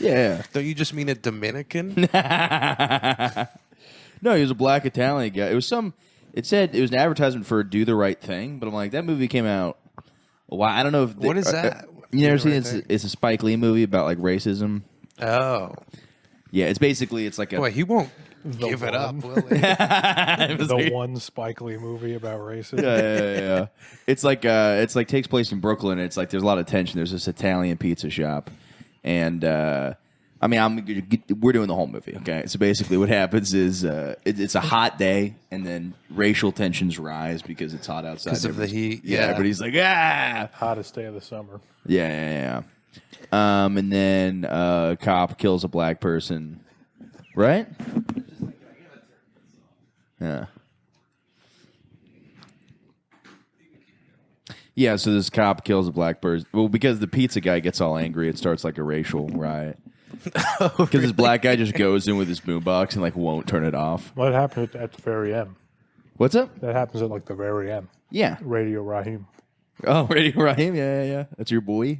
Yeah. Don't you just mean a Dominican? No, he was a black Italian guy. It said it was an advertisement for Do the Right Thing, but I'm like, that movie came out. Well, I don't know if What is that? You never seen it? It's a Spike Lee movie about like racism. Oh, yeah. It's like a. boy, he won't give it up, will he? The one Spike Lee movie about racism. Yeah. It's like takes place in Brooklyn. It's like there's a lot of tension. There's this Italian pizza shop, and we're doing the whole movie. Okay, so basically what happens is it's a hot day, and then racial tensions rise because it's hot outside Because of the heat. Yeah, everybody's like Hottest day of the summer. Yeah. And then a cop kills a black person, right? Yeah. Yeah, so this cop kills a black person. Well, because the pizza guy gets all angry, it starts like a racial riot. Because this black guy just goes in with his boombox and like won't turn it off. What happened at the very end? What's up? That happens at like the very end. Yeah. Radio Raheem. Oh, Radio Raheem? Yeah. That's your boy?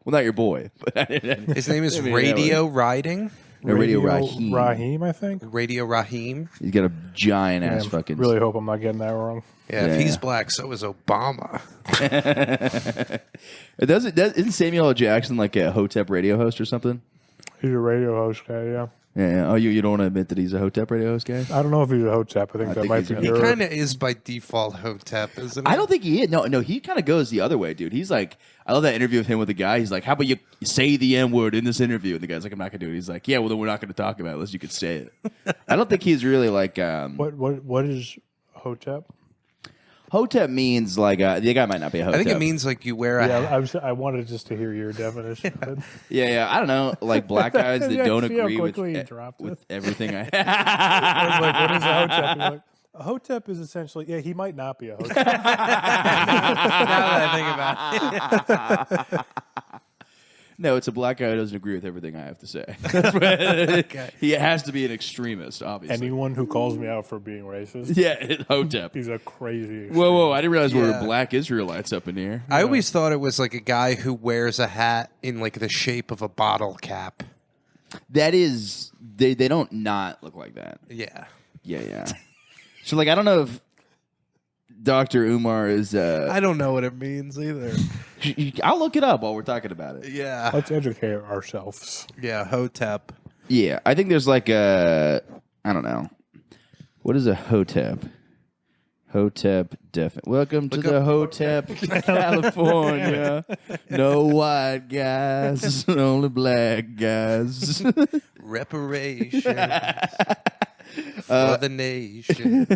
Well, not your boy. But His name is Radio Riding. No, Radio Raheem. Raheem, I think. Radio Raheem. He's got a giant ass fucking... Really hope I'm not getting that wrong. Yeah, if he's black, so is Obama. Isn't Samuel L. Jackson like a hotep radio host or something? He's a radio host guy, yeah. Yeah. Oh, you don't want to admit that he's a hotep radio host guy? I don't know if he's a hotep. I think that might be He kind of is by default hotep, isn't he? I don't think he is. No, he kind of goes the other way, dude. He's like, I love that interview of him with the guy. He's like, how about you say the N-word in this interview? And the guy's like, I'm not going to do it. He's like, yeah, well, then we're not going to talk about it unless you could say it. I don't think he's really like... What is hotep? Hotep means like... the guy might not be a hotep. I think it means like you wear a hat. I wanted just to hear your definition. Yeah. I don't know. Like black guys that don't See how agree with quickly you dropped it? everything I... I was like, what is a hotep? He's like, a hotep is essentially... Yeah, he might not be a hotep. Now that I think about it. No, it's a black guy who doesn't agree with everything I have to say. Okay. He has to be an extremist, obviously. Anyone who calls me out for being racist, yeah, hotep. he's a crazy... Whoa, I didn't realize we were black Israelites up in here. I always thought it was like a guy who wears a hat in like the shape of a bottle cap. That is... They don't not look like that. Yeah. Yeah. So, like, I don't know if Dr. Umar is... I don't know what it means either. I'll look it up while we're talking about it. Yeah. Let's educate ourselves. Yeah, hotep. Yeah, I think there's like a... I don't know. What is a hotep? Hotep Welcome to the Hotep, California. No white guys, only black guys. Reparations for the nation.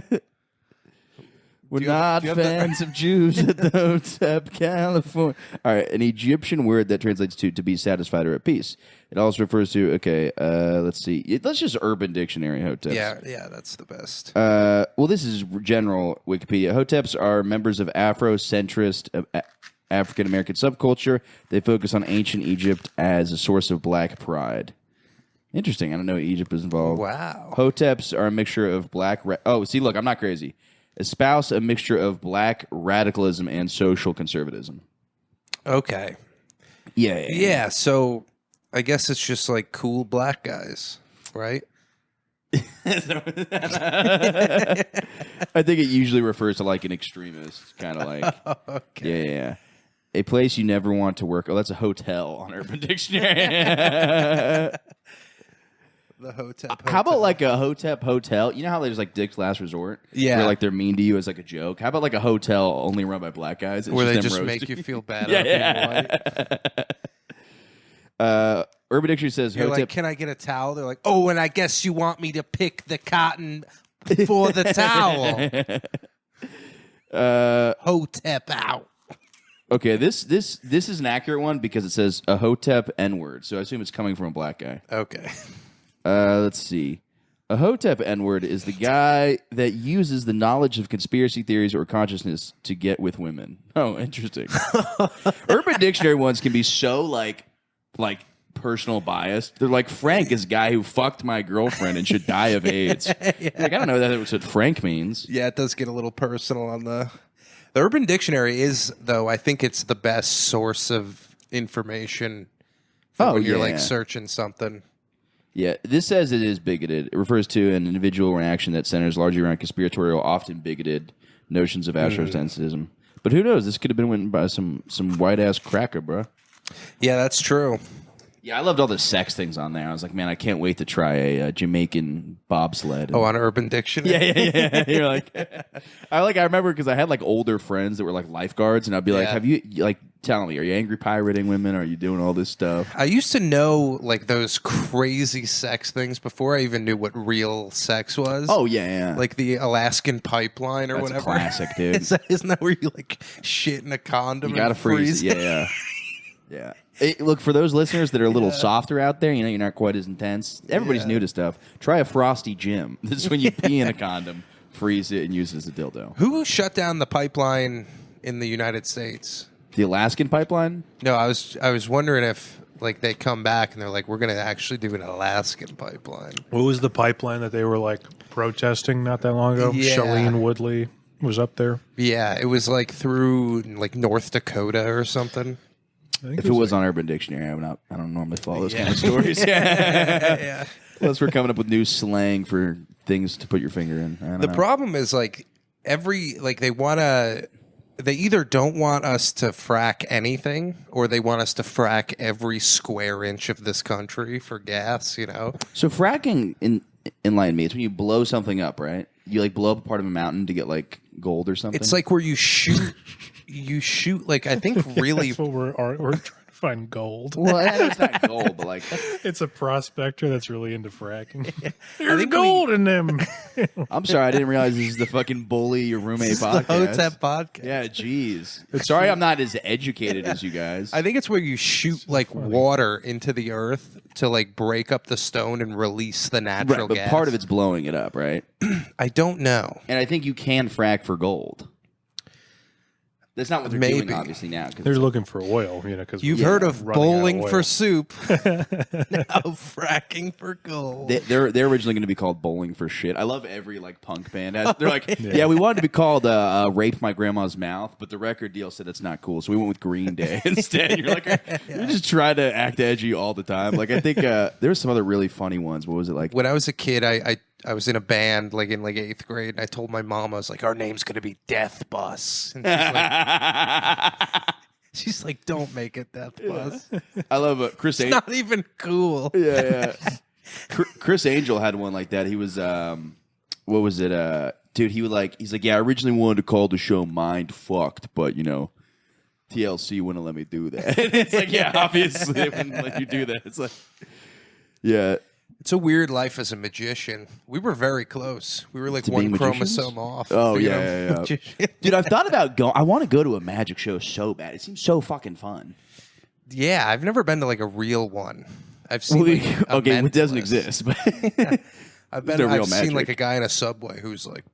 We're not fans of Jews at the Hotep, California. All right, an Egyptian word that translates to be satisfied or at peace. It also refers to, let's see. Let's just Urban Dictionary Hoteps. Yeah, that's the best. Well, this is general Wikipedia. Hoteps are members of Afrocentrist African-American subculture. They focus on ancient Egypt as a source of black pride. Interesting. I don't know Egypt is involved. Wow. Hoteps are a mixture of black... see, look, I'm not crazy. Espouse a mixture of black radicalism and social conservatism. Okay. Yeah. So I guess it's just like cool black guys, right? I think it usually refers to like an extremist, kind of like. Okay. Yeah. A place you never want to work. Oh, that's a hotel on Urban Dictionary. The hotep. How about like a hotep hotel? You know how there's like Dick's Last Resort? Yeah. Where like they're mean to you as like a joke. How about like a hotel only run by black guys? It's where they them just roasting make you feel bad. Urban Dictionary says You're hotep. like, can I get a towel? They're like, oh, and I guess you want me to pick the cotton for the towel. Hotep out. Okay, this is an accurate one because it says a hotep N-word, so I assume it's coming from a black guy. Okay. Let's see. A hotep N-word is the guy that uses the knowledge of conspiracy theories or consciousness to get with women. Oh, interesting. Urban Dictionary ones can be so like personal bias. They're like, Frank is a guy who fucked my girlfriend and should die of AIDS. Yeah. Like, I don't know that's what Frank means. Yeah, it does get a little personal on the Urban Dictionary is, though, I think it's the best source of information for Oh, when you're yeah. like searching something. Yeah, this says it is bigoted. It refers to an individual reaction that centers largely around conspiratorial, often bigoted notions of astrosensitivism. But who knows? This could have been written by some white-ass cracker, bro. Yeah, that's true. Yeah, I loved all the sex things on there. I was like, man, I can't wait to try a Jamaican bobsled. Oh, on Urban Dictionary. Yeah. You're like, I remember because I had like older friends that were like lifeguards, and I'd be like, Yeah. have you like tell me, are you angry pirating women? Are you doing all this stuff? I used to know like those crazy sex things before I even knew what real sex was. Oh yeah. Like the Alaskan pipeline or That's whatever. a classic, dude. Isn't that where you like shit in a condom? You gotta and freeze it. Yeah. Yeah. Look, for those listeners that are a little softer out there, you're not quite as intense. Everybody's new to stuff. Try a frosty gym. This is when you pee in a condom, freeze it, and use it as a dildo. Who shut down the pipeline in the United States? The Alaskan pipeline? No, I was wondering if like they come back and they're like, we're gonna actually do an Alaskan pipeline. What was the pipeline that they were like protesting not that long ago? Yeah. Shailene Woodley was up there. Yeah, it was like through like North Dakota or something. I think If it was on Urban Dictionary, I don't normally follow those kind of stories. Yeah. Unless we're coming up with new slang for things to put your finger in. I don't The know. problem is like they either don't want us to frack anything or they want us to frack every square inch of this country for gas, you know? So fracking, enlighten me, it's when you blow something up, right? You like blow up a part of a mountain to get like gold or something? It's like where you shoot like I think really That's what we're trying to find gold. Well, I know it's not gold, but like It's a prospector that's really into fracking. I There's think gold in them. I'm sorry, I didn't realize this is the fucking bully your roommate the podcast. Hotep podcast. Yeah, jeez. Sorry, I'm not as educated as you guys. I think it's where you shoot like water into the earth to like break up the stone and release the natural Right, but gas. part of it's blowing it up, right? I don't know. And I think you can frack for gold. That's not what they're Maybe. doing, obviously, now. 'Cause They're looking for oil, because You've heard of running out bowling oil. for soup. Now fracking for gold. they're originally going to be called Bowling for Shit. I love every like punk band. They're like, yeah, we wanted to be called Rape My Grandma's Mouth, but the record deal said it's not cool, so we went with Green Day instead. You're like, you just try to act edgy all the time. Like I think there were some other really funny ones. What was it like? When I was a kid, I was in a band like in like 8th grade, and I told my mom, I was like, our name's gonna be Death Bus. And she's like, don't make it Death Bus. I love Chris It's Angel. not even cool. Yeah. Chris Angel had one like that. He was what was it? Dude, he's like, yeah, I originally wanted to call the show Mind Fucked, but you know, TLC wouldn't let me do that. It's like, yeah, obviously they wouldn't let you do that. It's like, yeah. It's a weird life as a magician. We were very close. We were like To being one magicians? chromosome off. Oh, being yeah, a yeah, yeah. magician. Dude, I've thought about going. I want to go to a magic show so bad. It seems so fucking fun. Yeah, I've never been to like a real one. I've seen like, a Okay, it doesn't mentalist. exist, but I've There's no real seen like magic. a guy in a subway who's like,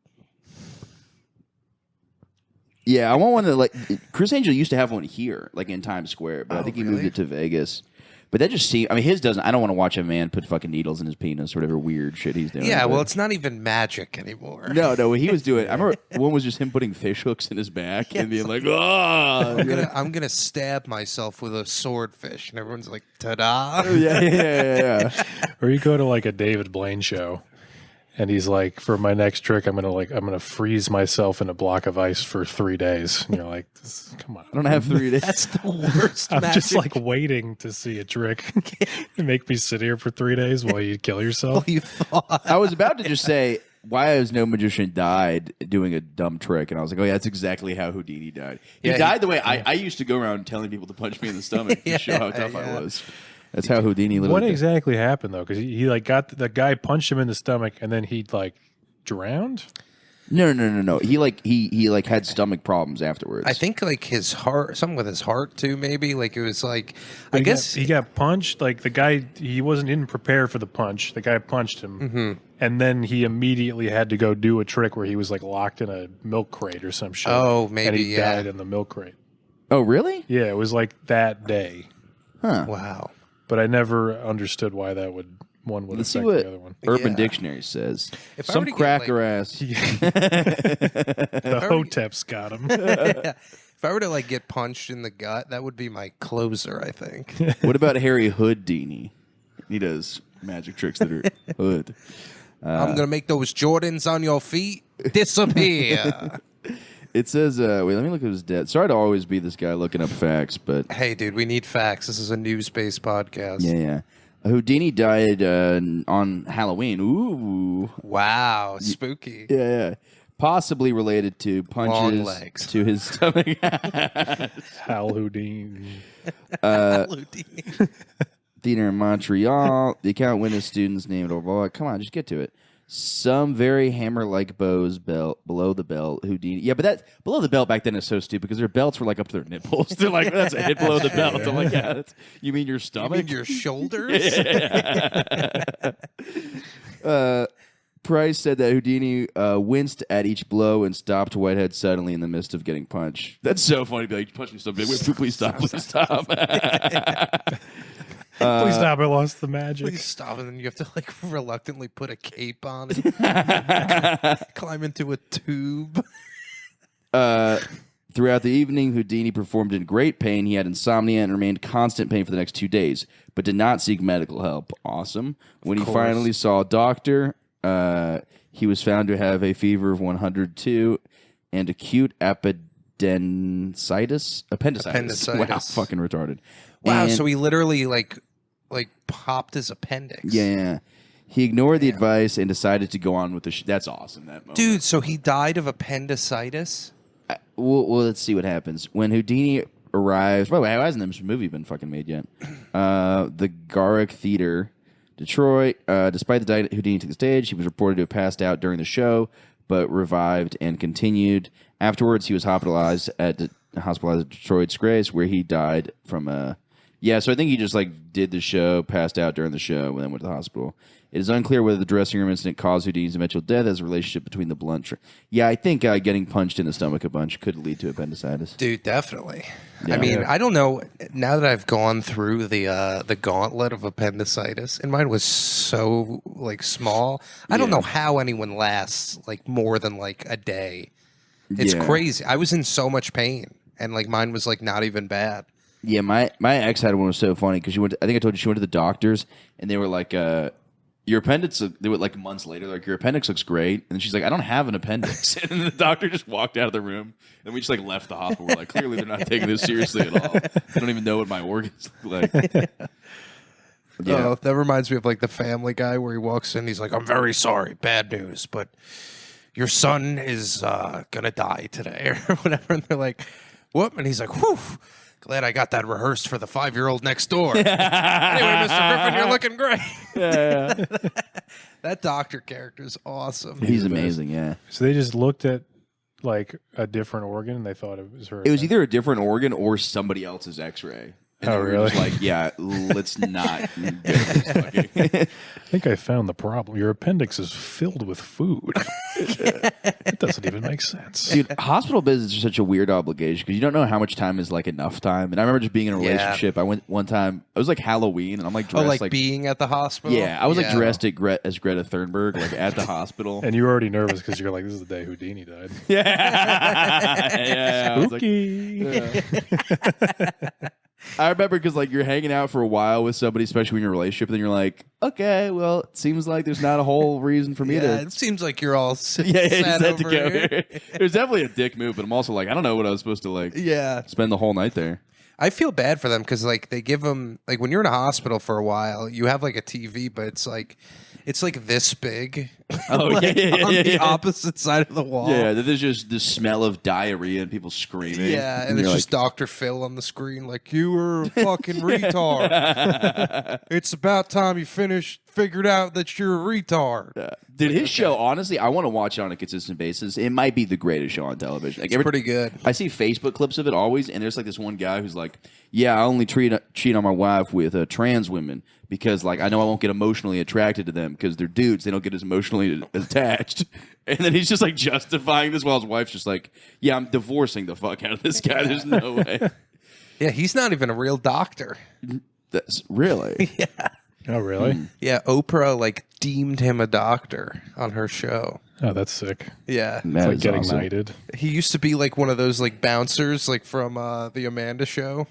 yeah, I want one that like Chris Angel used to have one here, like in Times Square, but I Oh, think he moved really? it to Vegas. But that just seems. I mean, his doesn't. I don't want to watch a man put fucking needles in his penis or whatever weird shit he's doing. yeah, but- well, it's not even magic anymore. no. What he was doing. I remember one was just him putting fish hooks in his back and being like, "Oh, I'm gonna stab myself with a swordfish, and everyone's like, "Ta-da!" yeah." Or you go to like a David Blaine show, and he's like, for my next trick, I'm gonna freeze myself in a block of ice for 3 days. And you're like, come on. I don't have 3 days. That's the worst. I'm magic. just like waiting to see a trick and make me sit here for 3 days while you kill yourself. you thought. I was about to just say, why has no magician died doing a dumb trick? And I was like, oh, yeah, that's exactly how Houdini died. He Yeah, died the way I used to go around telling people to punch me in the stomach to show how tough I was. That's how Houdini What literally exactly happened though? Because he like got the guy punched him in the stomach and then he like drowned. No. He like had stomach problems afterwards. I think like his heart, something with his heart too. Maybe like it was like I He guess he got punched. Like the guy, didn't prepare for the punch. The guy punched him, and then he immediately had to go do a trick where he was like locked in a milk crate or some shit. Oh, and maybe, he yeah. died in the milk crate. Oh, really? Yeah, it was like that day, Huh. wow. but I never understood why that would Let's see affect what the other one. Urban Yeah. Dictionary says. If I Some were to get, cracker like- ass. The Hoteps got him. If If I were to like get punched in the gut, that would be my closer, I think. What about Harry Houdini? He does magic tricks that are hood. I'm gonna make those Jordans on your feet disappear. It says, wait, let me look at his death. Sorry to always be this guy looking up facts, but Hey, dude, we need facts. This is a news-based podcast. yeah. Houdini died on Halloween. Ooh. Wow, spooky. Yeah. Possibly related to punches Long legs. to his stomach. Hal Houdini. Houdini. Theater in Montreal. The account witnessed students named, come on, just get to it. Some very hammer-like bows belt below the belt. Houdini. Yeah, but that below the belt back then is so stupid because their belts were like up to their nipples. They're like, that's a hit below the belt. I'm like, yeah, you mean your stomach? You mean your shoulders? Price said that Houdini winced at each blow and stopped Whitehead suddenly in the midst of getting punched. That's so funny. Be like, you punched me so big. Wait, please stop. Please stop. Please stop. I lost the magic. Please stop, and then you have to like reluctantly put a cape on and climb into a tube. Throughout the evening, Houdini performed in great pain. He had insomnia and remained constant pain for the next 2 days, but did not seek medical help. Awesome. When he finally saw a doctor, he was found to have a fever of 102 and acute appendicitis. Wow, fucking retarded. Wow, And- so he literally like popped his appendix. Yeah. He ignored the advice and decided to go on with the That's awesome, that moment. Dude, so he died of appendicitis? Well, let's see what happens. When Houdini arrives... By the way, how hasn't this movie been fucking made yet? The Garrick Theater, Detroit. Despite the diet, Houdini took the stage. He was reported to have passed out during the show, but revived and continued. Afterwards, he was hospitalized at Detroit's Grace, where he died from a... Yeah, so I think he just like did the show, passed out during the show, and then went to the hospital. It is unclear whether the dressing room incident caused Houdini's eventual death as a relationship between the blunt... Yeah, I think getting punched in the stomach a bunch could lead to appendicitis. Dude, definitely. Yeah. I mean, I don't know. Now that I've gone through the gauntlet of appendicitis, and mine was so like small, I don't know how anyone lasts like more than like a day. It's crazy. I was in so much pain, and like mine was like not even bad. Yeah, my ex had one that was so funny because I think I told you she went to the doctors and they were like, your appendix. They were like months later, like your appendix looks great, and she's like, I don't have an appendix, and then the doctor just walked out of the room, and we just like left the hospital. We're like, clearly they're not taking this seriously at all. They don't even know what my organs look like. Yeah. Oh, that reminds me of like the Family Guy where he walks in, he's like, I'm very sorry, bad news, but your son is gonna die today or whatever, and they're like, what? And he's like, whew. Glad I got that rehearsed for the 5-year-old next door. Anyway, Mr. Griffin, you're looking great. That doctor character is awesome. He's amazing, yeah. So they just looked at like a different organ and they thought it was her. It was either a different organ or somebody else's X-ray. And Oh, they were really? just like, yeah, let's not get this fucking... I think I found the problem. Your appendix is filled with food. It doesn't even make sense. Dude, hospital visits are such a weird obligation because you don't know how much time is like enough time. And I remember just being in a relationship. I went one time. It was like Halloween, and I'm like dressed like being at the hospital? Yeah, I was like dressed as Greta Thunberg, like at the hospital. And you were already nervous because you're like, this is the day Houdini died. Yeah, I was like, Spooky. I remember because like you're hanging out for a while with somebody, especially when you're in a relationship, and then you're like, okay, well, it seems like there's not a whole reason for me to. It seems like you're all set set to over go. here. It was definitely a dick move, but I'm also like, I don't know what I was supposed to like. Yeah. Spend the whole night there. I feel bad for them because like they give them like when you're in a hospital for a while, you have like a TV, but it's like this big. Oh, like, yeah, on the yeah. opposite side of the wall. Yeah, there's just the smell of diarrhea and people screaming. Yeah, and it's you're just Dr. Phil on the screen like, you were a fucking retard. It's about time you figured out that you're a retard. Dude, his show, honestly, I want to watch it on a consistent basis. It might be the greatest show on television. Like, It's pretty good. I see Facebook clips of it always, and there's like this one guy who's like, yeah, I only cheat on my wife with trans women because like I know I won't get emotionally attracted to them because they're dudes. They don't get as emotionally attached. And then he's just like justifying this while his wife's just like, yeah, I'm divorcing the fuck out of this guy. There's no way. Yeah, he's not even a real doctor. That's really? Yeah. Oh, really? Yeah, Oprah like deemed him a doctor on her show. Oh, that's sick. Yeah. It's That like is getting awesome. knighted. He used to be like one of those like bouncers like from the Amanda show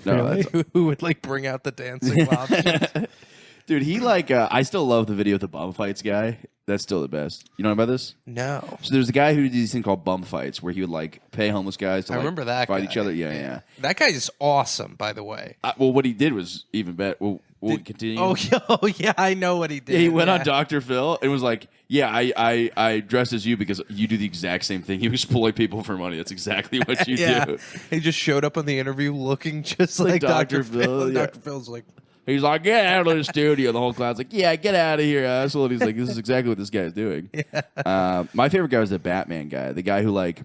No, Really? that's who would like bring out the dancing lobsters. dude. He like I still love the video with the bum fights guy. That's still the best. You know about this? No. So there's a guy who did these thing called bum fights where he would like pay homeless guys to I like, remember that fight guy. each other. Yeah. That guy is awesome, by the way. Well, what he did was even better. We'll continue. Oh, yeah, I know what he did. Yeah, he went yeah. on Dr. Phil and was like, "Yeah, I dressed as you because you do the exact same thing. You exploit people for money. That's exactly what you Yeah. do." He just showed up on the interview looking just like Dr. Phil. yeah. Dr. Phil's like, He's like, "Get out of the studio." The whole crowd's like, "Yeah, get out of here, asshole." And he's like, "This is exactly what this guy's doing." My favorite guy was the Batman guy, the guy who like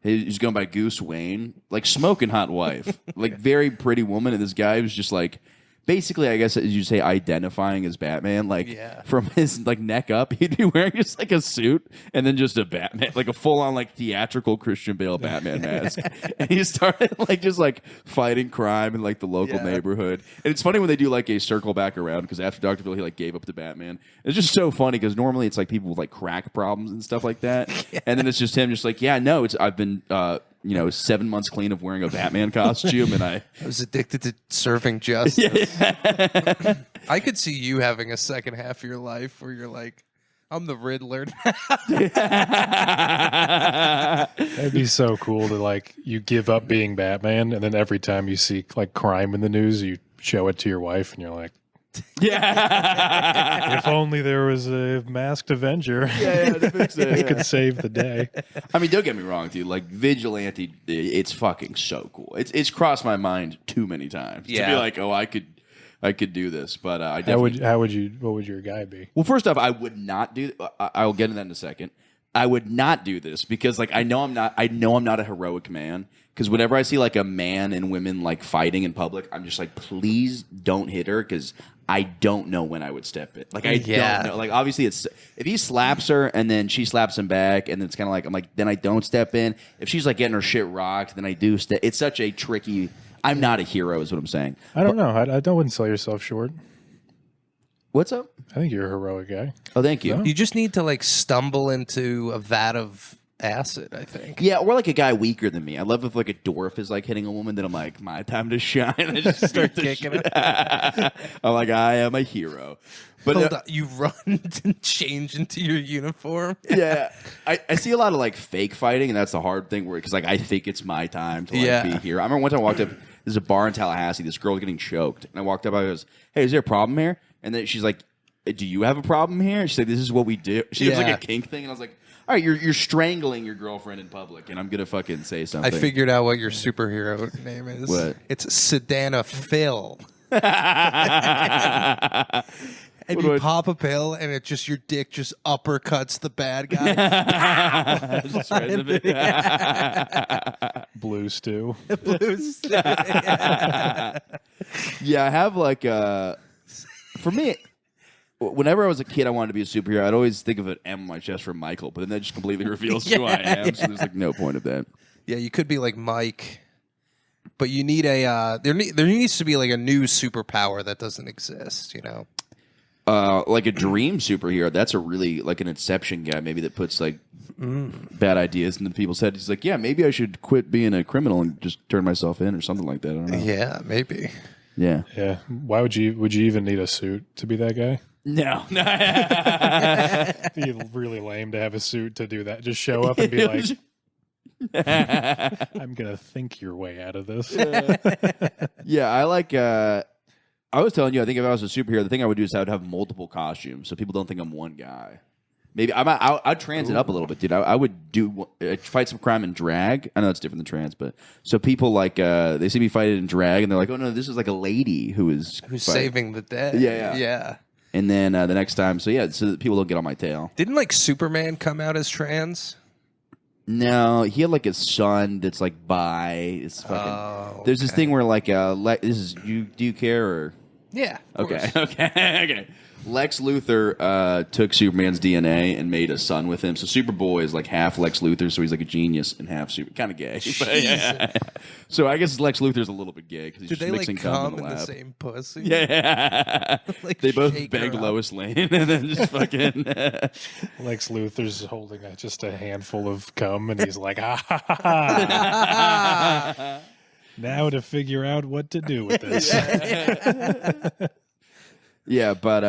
he's going by Goose Wayne, like smoking hot wife, like very pretty woman, and this guy was just like. Basically, I guess as you say, identifying as Batman, like from his like neck up, he'd be wearing just like a suit and then just a Batman, like a full on like theatrical Christian Bale Batman mask, and he started like just like fighting crime in like the local neighborhood. And it's funny when they do like a circle back around because after Dr. Phil, he like gave up to Batman. It's just so funny because normally it's like people with like crack problems and stuff like that, and then it's just him, just like I've been. 7 months clean of wearing a Batman costume, and I was addicted to serving justice. I could see you having a second half of your life where you're like, I'm the Riddler now. That'd be so cool to like you give up being Batman, and then every time you see like crime in the news, you show it to your wife, and you're like, if only there was a masked Avenger. He could save the day. I mean, don't get me wrong, dude. Like vigilante, it's fucking so cool. It's crossed my mind too many times to be like, oh, I could do this, but I definitely. What would your guy be? Well, first off, I would not do. I'll get into that in a second. I would not do this because, like, I know I'm not a heroic man. Because whenever I see like a man and women like fighting in public, I'm just like, please don't hit her because I don't know when I would step in. Like I don't know. Like obviously, it's if he slaps her and then she slaps him back, and it's kind of like I'm like then I don't step in. If she's like getting her shit rocked, then I do step. It's such a tricky. I'm not a hero, is what I'm saying. I don't know. I wouldn't sell yourself short. What's up? I think you're a heroic guy. Oh, thank you. No? You just need to like stumble into a vat of acid, I think. Yeah, or like a guy weaker than me. I love if like a dwarf is like hitting a woman, then I'm like, my time to shine. I just start Kicking it. I'm like, I am a hero. But Hold on, you run and change into your uniform. yeah, I see a lot of like fake fighting, and that's the hard thing where because like I think it's my time to like be here. I remember one time I walked up. There's a bar in Tallahassee. This girl was getting choked, and I walked up. I goes, "Hey, is there a problem here?" And then she's like, "Do you have a problem here?" She said, "This is what we do." She was like a kink thing, and I was like, "All right, you're strangling your girlfriend in public, and I'm gonna fucking say something." I figured out what your superhero name is. What? It's Sedana Phil. And What you do I- pop a pill, and it just your dick just uppercuts the bad guy. Just right in the bit. Blue stew. Blues. Yeah, I have like for me. Whenever I was a kid, I wanted to be a superhero. I'd always think of an M on my chest for Michael, but then that just completely reveals who I am. So there's like no point of that. Yeah, you could be like Mike, but you need a there needs to be like a new superpower that doesn't exist. You know. Like a dream superhero. That's a really like an Inception guy, maybe that puts like bad ideas into people's heads. He's like, yeah, maybe I should quit being a criminal and just turn myself in or something like that. I don't know. Yeah, maybe. Yeah. Yeah. Why would you even need a suit to be that guy? No. It'd be really lame to have a suit to do that. Just show up and be like, I'm gonna think your way out of this. Yeah, I like. I was telling you, I think if I was a superhero, the thing I would do is I would have multiple costumes, so people don't think I'm one guy. Maybe I'd trans it up a little bit, dude. I would do fight some crime in drag. I know it's different than trans, but so people like they see me fight it in drag, and they're like, "Oh no, this is like a lady who's saving the day." Yeah. And then the next time, so that people don't get on my tail. Didn't like Superman come out as trans? No, he had like a son that's like bi. It's fucking. There's this thing where like this is you. Do you care or? Yeah. Okay. Lex Luthor took Superman's DNA and made a son with him. So Superboy is like half Lex Luthor, so he's like a genius and half super. Kind of gay. But, yeah. So I guess Lex Luthor's a little bit gay because he's Did just they mixing like cum come in the in the lab. same pussy? Yeah. Like, they both shake begged her up. Lois Lane and then just fucking. Lex Luthor's holding just a handful of cum, and he's like, ha ha ha ha. Now to figure out what to do with this. Yeah, but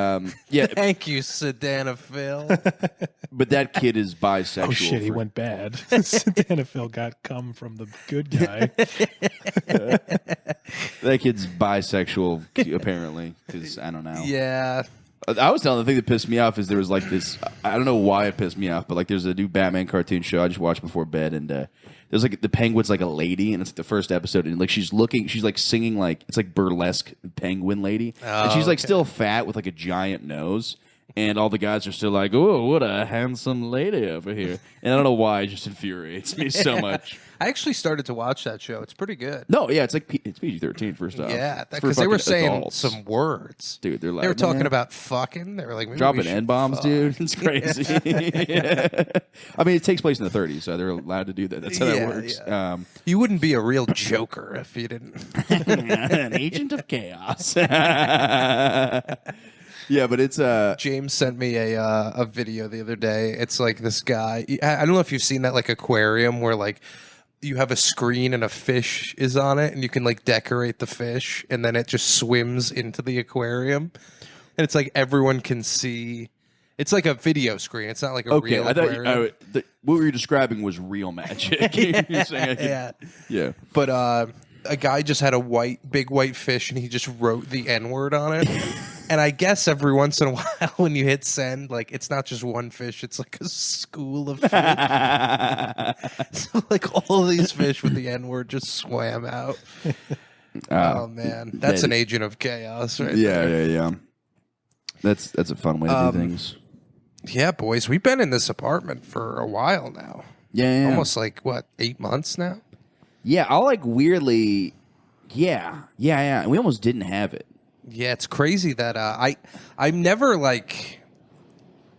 yeah, Thank you, Sildenafil. but that kid is bisexual. Oh shit, he went bad. Sildenafil got cum from the good guy. That kid's bisexual, apparently, because I don't know. Yeah. I was telling the thing that pissed me off is there was like this. I don't know why it pissed me off, but like there's a new Batman cartoon show I just watched before bed, and there's like the penguin's like a lady, and it's like the first episode, and like she's like singing like it's like burlesque penguin lady, and she's like still fat with like a giant nose. And all the guys are still like, "Oh, what a handsome lady over here!" And I don't know why, it just infuriates me so much. I actually started to watch that show. It's pretty good. No, yeah, it's like it's PG-13 first off. Yeah, It's for because they were fucking saying adults. some words. Dude, they're like They were talking man, about fucking. They were like, maybe dropping we should N-bombs, fuck. dude. It's crazy. Yeah. I mean, it takes place in the 30s, so they're allowed to do that. That's how that works. Yeah. You wouldn't be a real Joker if you didn't. An agent of chaos. Yeah, but it's James sent me a video the other day. It's like this guy. I don't know if you've seen that like aquarium where like you have a screen and a fish is on it, and you can like decorate the fish, and then it just swims into the aquarium, and it's like everyone can see. It's like a video screen. It's not like a okay. real I thought aquarium. what you were describing was real magic. You're saying I could, Yeah. yeah. But a guy just had a big white fish, and he just wrote the N-word on it. And I guess every once in a while, when you hit send, like it's not just one fish; it's like a school of fish. So, like all of these fish with the N-word just swam out. Oh man, that's an agent of chaos, right? Yeah, there. yeah. That's a fun way to do things. Yeah, boys, we've been in this apartment for a while now. Yeah. Almost like what, 8 months now? Yeah, I'll like weirdly. Yeah. And we almost didn't have it. Yeah, it's crazy that I'm never like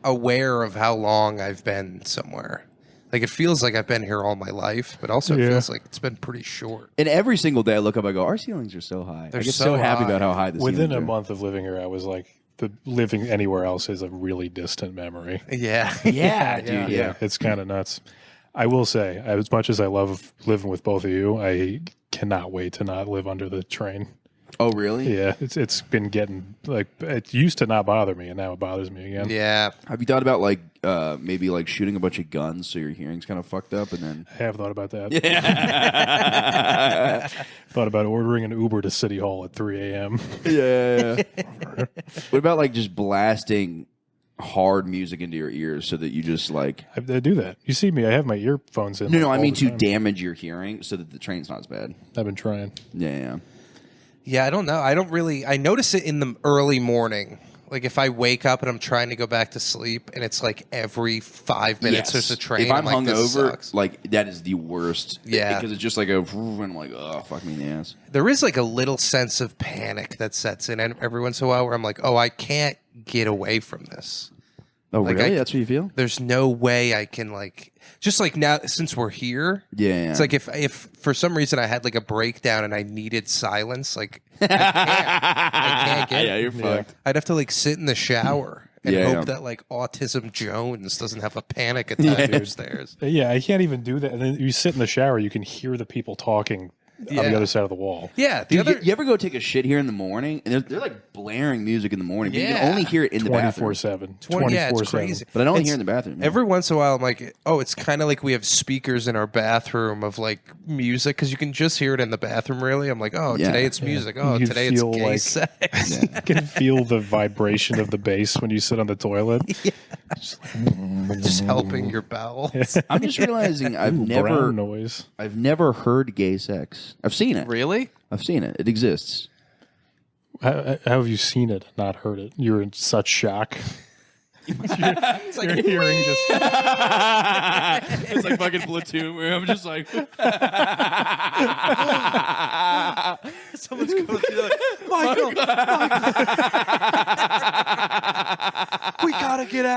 aware of how long I've been somewhere. Like it feels like I've been here all my life, but also it feels like it's been pretty short. And every single day I look up, I go, our ceilings are so high. They're I get so happy high. about how high the Within ceilings a are. month of living here, I was like, the living anywhere else is a really distant memory. Yeah, Yeah, dude. Yeah. It's kind of nuts. I will say, as much as I love living with both of you, I cannot wait to not live under the train. Oh, really? Yeah, it's been getting like it used to not bother me, and now it bothers me again. Yeah. Have you thought about like maybe like shooting a bunch of guns so your hearing's kind of fucked up, and then I have thought about that. Thought about ordering an Uber to City Hall at 3 a.m. yeah. What about like just blasting hard music into your ears so that you just like I do that. You see me? I have my earphones in. no, like, I all mean the to time. damage your hearing so that the train's not as bad. I've been trying. Yeah. Yeah, I don't know. I notice it in the early morning. Like if I wake up and I'm trying to go back to sleep and it's like every 5 minutes there's a train. If I'm like, this hungover, sucks. like that is the worst. Yeah. Because it's just like and I'm like, oh, fuck me in the ass. There is like a little sense of panic that sets in every once in a while where I'm like, oh, I can't get away from this. Oh, Like, really? I- That's what you feel? There's no way I can like just like now since we're here. Yeah. It's like if for some reason I had like a breakdown and I needed silence, like I can't get yeah, it. you're fucked. I'd have to like sit in the shower and Yeah, hope yeah. that like Autism Jones doesn't have a panic attack upstairs. Yeah, I can't even do that. And then you sit in the shower, you can hear the people talking on the Yeah. other side of the wall. Yeah, the Dude, other you ever go take a shit here in the morning and they're like blaring music in the morning, but you Yeah. can only hear it in the bathroom. 24/7. yeah, it's crazy. But I only It's- hear in the bathroom. yeah. Every once in a while, I'm like, oh, it's kind of like we have speakers in our bathroom of like music because you can just hear it in the bathroom. Really, I'm like, oh, Yeah. today it's music. Oh, You today it's feel gay like- sex. You can feel the vibration of the bass when you sit on the toilet. Just helping your bowels. I'm just realizing Ooh, brown noise. I've never heard gay sex. I've seen it. Really? I've seen it. It exists. How have you seen it, not heard it? You're in such shock. You're hearing just It's like fucking Platoon where I'm just like Someone's going through like, Michael.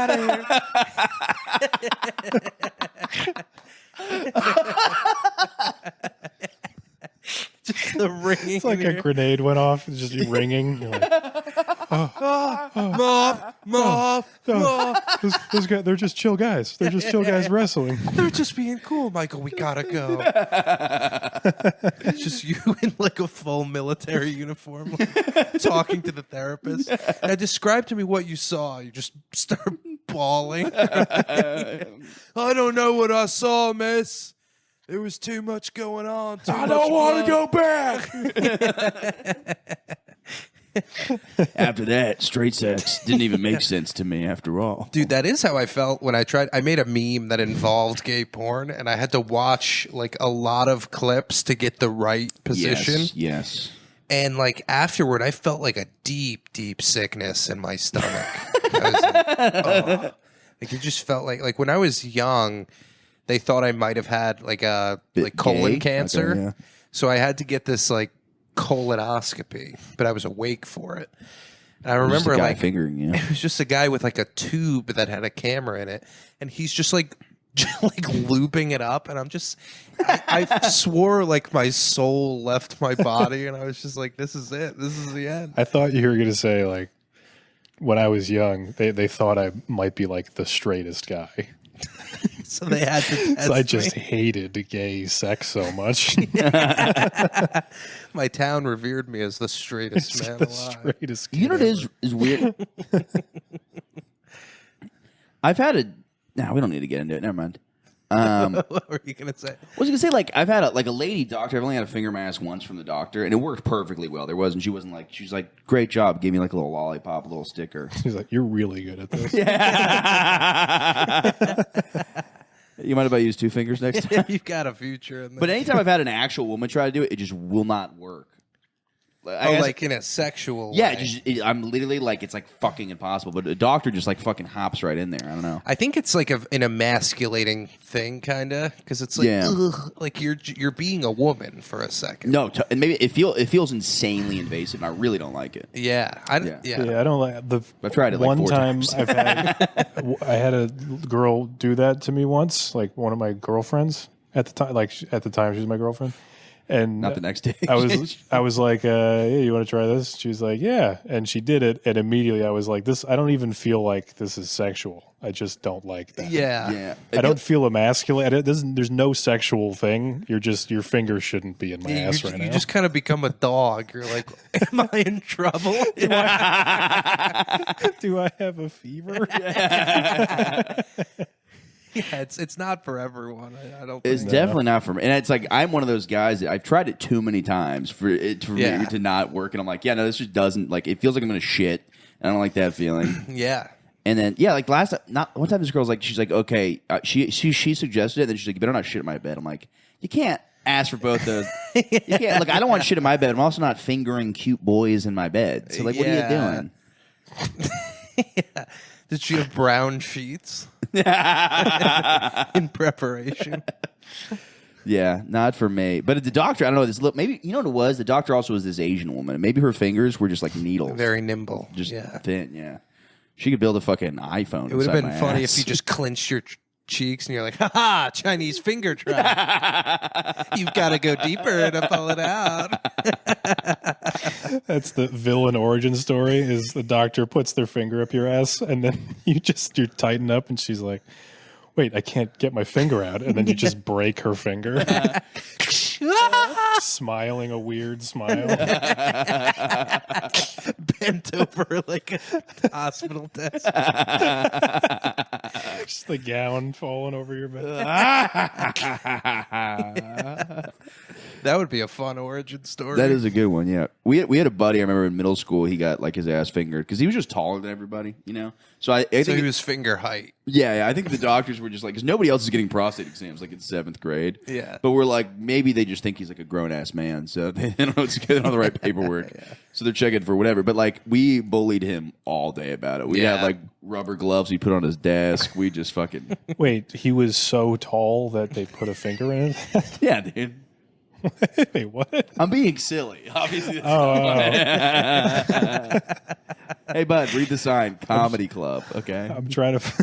out of here. Just the ringing. It's like a grenade went off. It's just you ringing. You're like, Mom. those guys, they're just chill guys. They're just chill guys wrestling. They're just being cool, Michael. We gotta go. It's just you in like a full military uniform, like, talking to the therapist. Now describe to me what you saw. You just start bawling. I don't know what I saw, miss. There was too much going on. I don't want to go back. After that, straight sex didn't even make sense to me after all. Dude, that is how I felt when I tried. I made a meme that involved gay porn, and I had to watch like a lot of clips to get the right position. Yes. And like afterward, I felt like a deep, deep sickness in my stomach. I was like, oh. Like it just felt like when I was young, they thought I might have had like a colon gay? cancer. Okay, yeah. So I had to get this like colonoscopy, but I was awake for it. And I remember just a guy like fingering you. it was just a guy with like a tube that had a camera in it, and he's just like looping it up, and I'm just I swore like my soul left my body, and I was just like, this is it, this is the end. I thought you were going to say, like, when I was young, they thought I might be like the straightest guy. So they had to test So I just me. hated gay sex so much. My town revered me as the straightest man the alive. straightest kid You know what ever. is weird? I've had a... No, we don't need to get into it. Never mind. What were you gonna say? I was gonna say, like, I've had a lady doctor. I've only had a finger mask once from the doctor, and it worked perfectly well. She wasn't like, she was like, great job, gave me like a little lollipop, a little sticker. He's like, you're really good at this. You might about use 2 fingers next time. You've got a future in this. But anytime I've had an actual woman try to do it, it just will not work. I guess- like in a sexual yeah, way. I'm literally like, it's like fucking impossible. But a doctor just like fucking hops right in there. I don't know. I think it's like an emasculating thing, kind of, because it's like, Yeah. ugh, like you're being a woman for a second. No, and maybe it feels insanely invasive. And I really don't like it. Yeah, Yeah. Yeah, I don't like the. I've tried it like one 4 time. times. I had a girl do that to me once, like one of my girlfriends at the time. Like at the time, she was my girlfriend, and Not the next day. I was like, hey, you want to try this? She's like, yeah, and she did it, and immediately I was like, this. I don't even feel like this is sexual. I just don't like that. Yeah, yeah. I don't feel emasculated. There's no sexual thing. You're just, your finger shouldn't be in my ass right now. You just kind of become a dog. You're like, am I in trouble? Do I have a fever? Yeah, it's not for everyone. I don't. It's think. definitely not for me. And it's like, I'm one of those guys that I've tried it too many times for it for Yeah. me to not work. And I'm like, yeah, no, this just doesn't, like, it feels like I'm going to shit. I don't like that feeling. Yeah. And then, yeah, like last time, one time this girl's like, she's like, okay, she suggested it. And then she's like, you better not shit in my bed. I'm like, you can't ask for both those. You can't, like, I don't want shit in my bed. I'm also not fingering cute boys in my bed. So, like, what are you doing? Yeah. Did she have brown sheets in preparation? Yeah, not for me. But the doctor, I don't know. This look, maybe you know what it was. The doctor also was this Asian woman. Maybe her fingers were just like needles, Very nimble. just yeah. thin. Yeah, she could build a fucking iPhone. It would have inside been my funny ass. if you just clenched your cheeks and you're like, ha ha, Chinese finger trap. You've got to go deeper to pull it out. That's the villain origin story, is the doctor puts their finger up your ass and then you tighten up and she's like, wait, I can't get my finger out. And then you just break her finger. Smiling a weird smile. Bent over like a hospital desk. Just the gown falling over your bed. That would be a fun origin story. That is a good one. Yeah, we had a buddy. I remember in middle school, he got like his ass fingered because he was just taller than everybody. You know, so I so think he was finger height. yeah, I think the doctors were just like, because nobody else is getting prostate exams like in 7th grade. Yeah. But we're like, maybe they just think he's like a grown ass man, so they don't know they don't have the right paperwork. So they're checking for whatever. But like, we bullied him all day about it. We Yeah. had like rubber gloves he put on his desk. We just fucking Wait, he was so tall that they put a finger in it? yeah, dude. Wait, what? I'm being silly. Obviously. That's Oh, not funny. Hey, bud, read the sign. Comedy club. Okay. I'm trying to.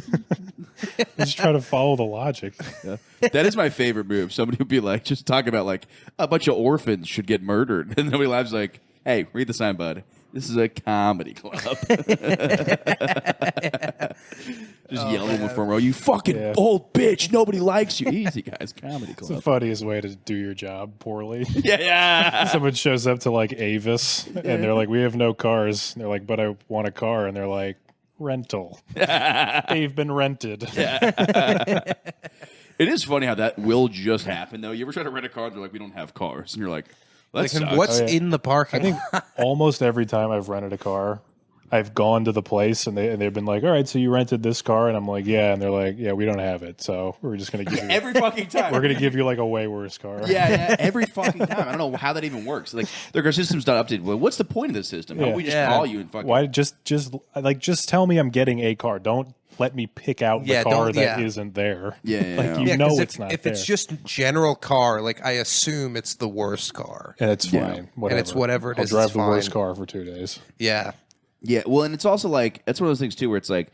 I'm just trying to follow the logic. Yeah. That is my favorite move. Somebody would be like, just talk about like a bunch of orphans should get murdered, and nobody laughs. Like, hey, read the sign, bud. This is a comedy club. Just yelling in the front row, you fucking old bitch. Nobody likes you. Easy, guys. Comedy club. It's the funniest way to do your job poorly. Yeah. Someone shows up to like Avis and they're like, we have no cars. And they're like, but I want a car. And they're like, rental. They've been rented. It is funny how that will just happen, though. You ever try to rent a car? They're like, we don't have cars. And you're like, that sucks. What's in the parking I think almost every time I've rented a car, I've gone to the place and they've been like, all right, so you rented this car? And I'm like, yeah. And they're like, yeah, we don't have it. So we're just going to give you every fucking time. We're going to give you like a way worse car. Yeah, every fucking time. I don't know how that even works. Like, their system's not updated. Well, what's the point of this system? How about we just call you and fucking... Why just tell me I'm getting a car. Don't let me pick out the car that isn't there. Yeah. Like, you know it's not if there. it's just general car, like I assume it's the worst car. And it's fine. Whatever. And it's whatever it is. I'll drive the worst car for 2 days. Yeah. Yeah, well, and it's also like, that's one of those things, too, where it's like,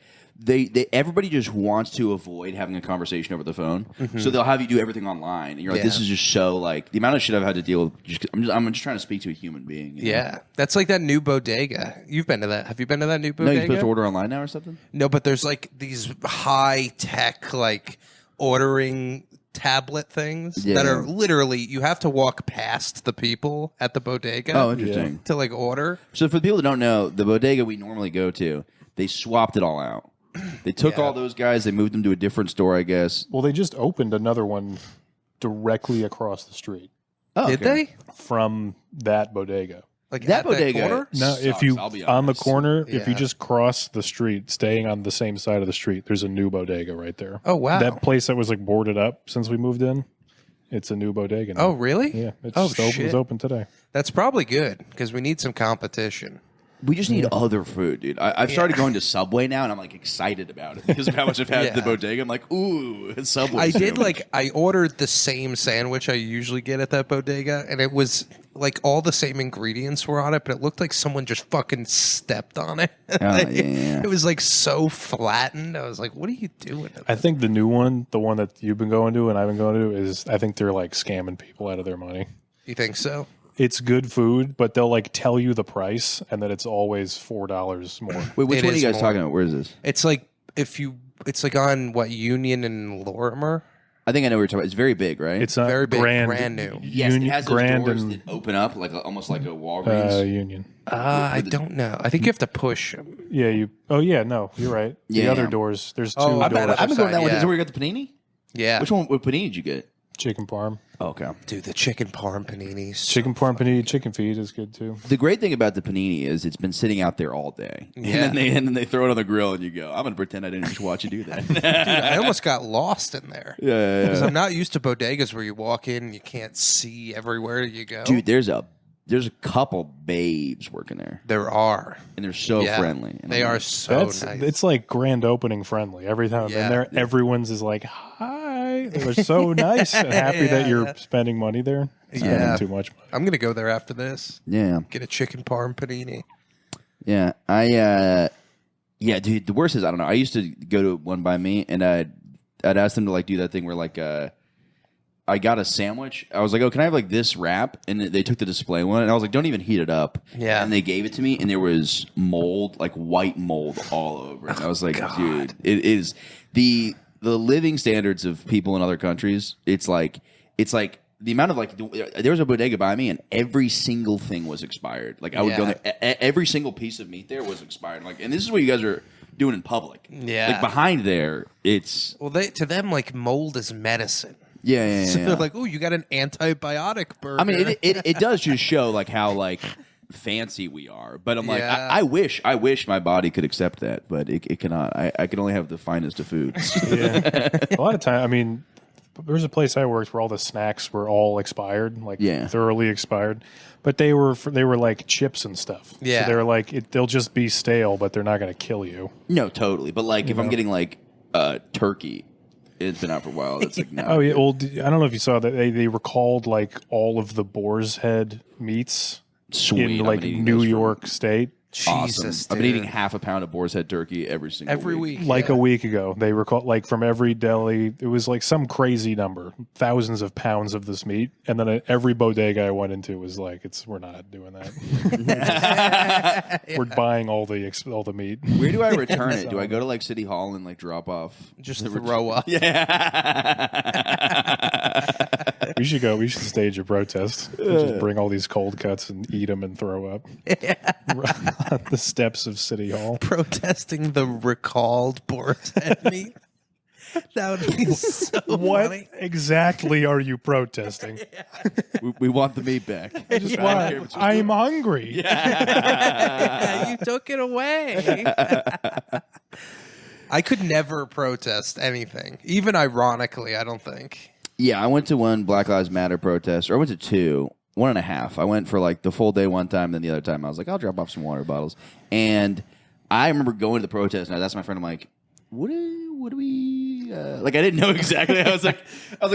everybody just wants to avoid having a conversation over the phone, so they'll have you do everything online, and you're like, this is just so, like, the amount of shit I've had to deal with, I'm just trying to speak to a human being. You know? Yeah. That's like that new Bodega. You've been to that. Have you been to that new Bodega? No, you're supposed to order online now or something? No, but there's like these high-tech, like, ordering tablet things that are literally, you have to walk past the people at the Bodega. Oh, interesting. To, like, order. So for the people that don't know, the Bodega we normally go to, they swapped it all out. They took all those guys, they moved them to a different store, I guess. Well, they just opened another one directly across the street Oh, Did they? from that Bodega. Like That at Bodega- corner? No, Sucks, if you I'll be on the honest. corner, if you Yeah. just cross the street, staying on the same side of the street, there's a new Bodega right there. Oh, wow. That place that was like boarded up since we moved in, it's a new Bodega now. Oh, really? Yeah, it's Oh, just open, it shit. was open today. That's probably good because we need some competition. We just need other food, dude. I've started going to Subway now, and I'm like excited about it because of how much I've had at the Bodega. I'm like, ooh, Subway. I did I ordered the same sandwich I usually get at that Bodega, and it was like all the same ingredients were on it, but it looked like someone just fucking stepped on it. yeah. It was like so flattened. I was like, what are you doing? I think the new one, the one that you've been going to and I've been going to, is I think they're like scamming people out of their money. You think so? It's good food, but they'll like tell you the price and that it's always $4 more. Wait, which It one are you is guys more. talking about? Where is this? It's like it's like on what, Union and Lorimer? I think I know what you're talking about. It's very big, right? It's not Very big, grand, brand new. yes, Union, it has those grand doors and that open up like almost like a Walgreens. Union. I don't know. I think you have to push. Yeah, you. Oh yeah, no, you're right. The Yeah. other doors. There's two Oh, I doors. bet I've been going that one. Yeah. Is that where you got the panini? Yeah. Which one? What panini did you get? Chicken parm. Oh, okay. Dude, the chicken parm paninis. Chicken parm panini, chicken feed is good too. The great thing about the panini is it's been sitting out there all day, Yeah. and then they throw it on the grill, and you go, "I'm gonna pretend I didn't just watch you do that." Dude, I almost got lost in there. yeah. Because I'm not used to bodegas where you walk in and you can't see everywhere you go. Dude, there's a couple babes working there, There are. and they're so Yeah. friendly. And They I'm are like, so That's nice. it's like grand opening friendly. Every time I'm Yeah. in there, everyone's is like, "Hi." They're so nice and happy that you're spending money there. Spending Yeah. too much money. I'm going to go there after this. Yeah, Get a chicken parm panini. yeah. Yeah, dude. The worst is I don't know. I used to go to one by me, and I'd ask them to like do that thing where like I got a sandwich. I was like, "Oh, can I have like this wrap?" And they took the display one, and I was like, "Don't even heat it up." Yeah. And they gave it to me, and there was mold, like white mold, all over it. And I was like, "Dude, it is the living standards of people in other countries." It's like the amount of like there was a bodega by me, and every single thing was expired. Like I would go there, every single piece of meat there was expired. Like, and this is what you guys are doing in public. Yeah. Like behind there, it's Well, to them, like, mold is medicine. yeah. So they're like, oh, you got an antibiotic burger. I mean, it does just show like how like fancy we are. But I'm like, Yeah. I wish my body could accept that, but it cannot. I can only have the finest of foods. Yeah. A lot of time, I mean, there was a place I worked where all the snacks were all expired, like thoroughly expired. But they were like chips and stuff. Yeah. So they were like, they'll just be stale, but they're not going to kill you. No, totally. But like, if I'm getting like turkey, it's been out for a while. That's like, no. Oh yeah. Well, I don't know if you saw that they recalled like all of the boar's head meats Sweet. in I'm like eating New those from- York State Awesome. Jesus, I've been dude. eating half a pound of boar's head turkey every single week. Like yeah. a week ago, they recall like from every deli, it was like some crazy number, thousands of pounds of this meat, and then at every bodega I went into was like, we're not doing that. We're buying all the meat. Where do I return it? Do I go to like City Hall and like drop off? Just throw up. Yeah. We should go. We should stage a protest. We'll just bring all these cold cuts and eat them and throw up on the steps of City Hall. Protesting the recalled boar's head meat. That would be so What funny. exactly are you protesting? we want the meat back. Just why? I'm hungry. You took it away. I could never protest anything, even ironically, I don't think. Yeah, I went to one Black Lives Matter protest, or I went to two, 1.5. I went for like the full day one time, then the other time I was like, I'll drop off some water bottles. And I remember going to the protest, and I asked my friend, I'm like, what do we like? I didn't know exactly. I was like,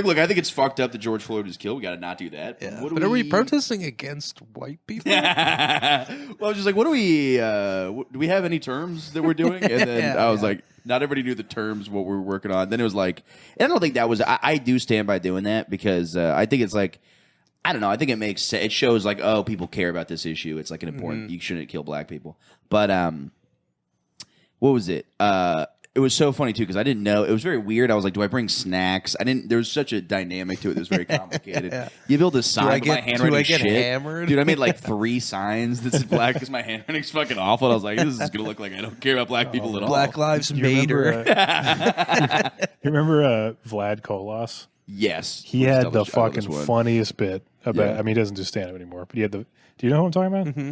look, I think it's fucked up that George Floyd was killed. We got to not do that. Yeah. What But are we protesting against white people? Well, I was just like, what do we? Do we have any terms that we're doing? And then I was like, not everybody knew the terms what we were working on. Then it was like, and I don't think that was. I do stand by doing that because I think it's like, I don't know. I think it makes sense. It shows like, oh, people care about this issue. It's like an important. You shouldn't kill black people. But what was it? It was so funny too because I didn't know. It was very weird. I was like, do I bring snacks? I didn't. There was such a dynamic to it that was very complicated. You build a sign with my handwriting do I get shit. hammered? Dude, I made like 3 signs that said black because my handwriting's fucking awful. And I was like, this is gonna look like I don't care about black people at all. Black Lives Matter. You remember Vlad Kolos? Yes, He Please had tell the us- I love this fucking one. funniest bit about. Yeah. I mean, he doesn't do stand up anymore, but he had the. Do you know who I'm talking about? Mm-hmm.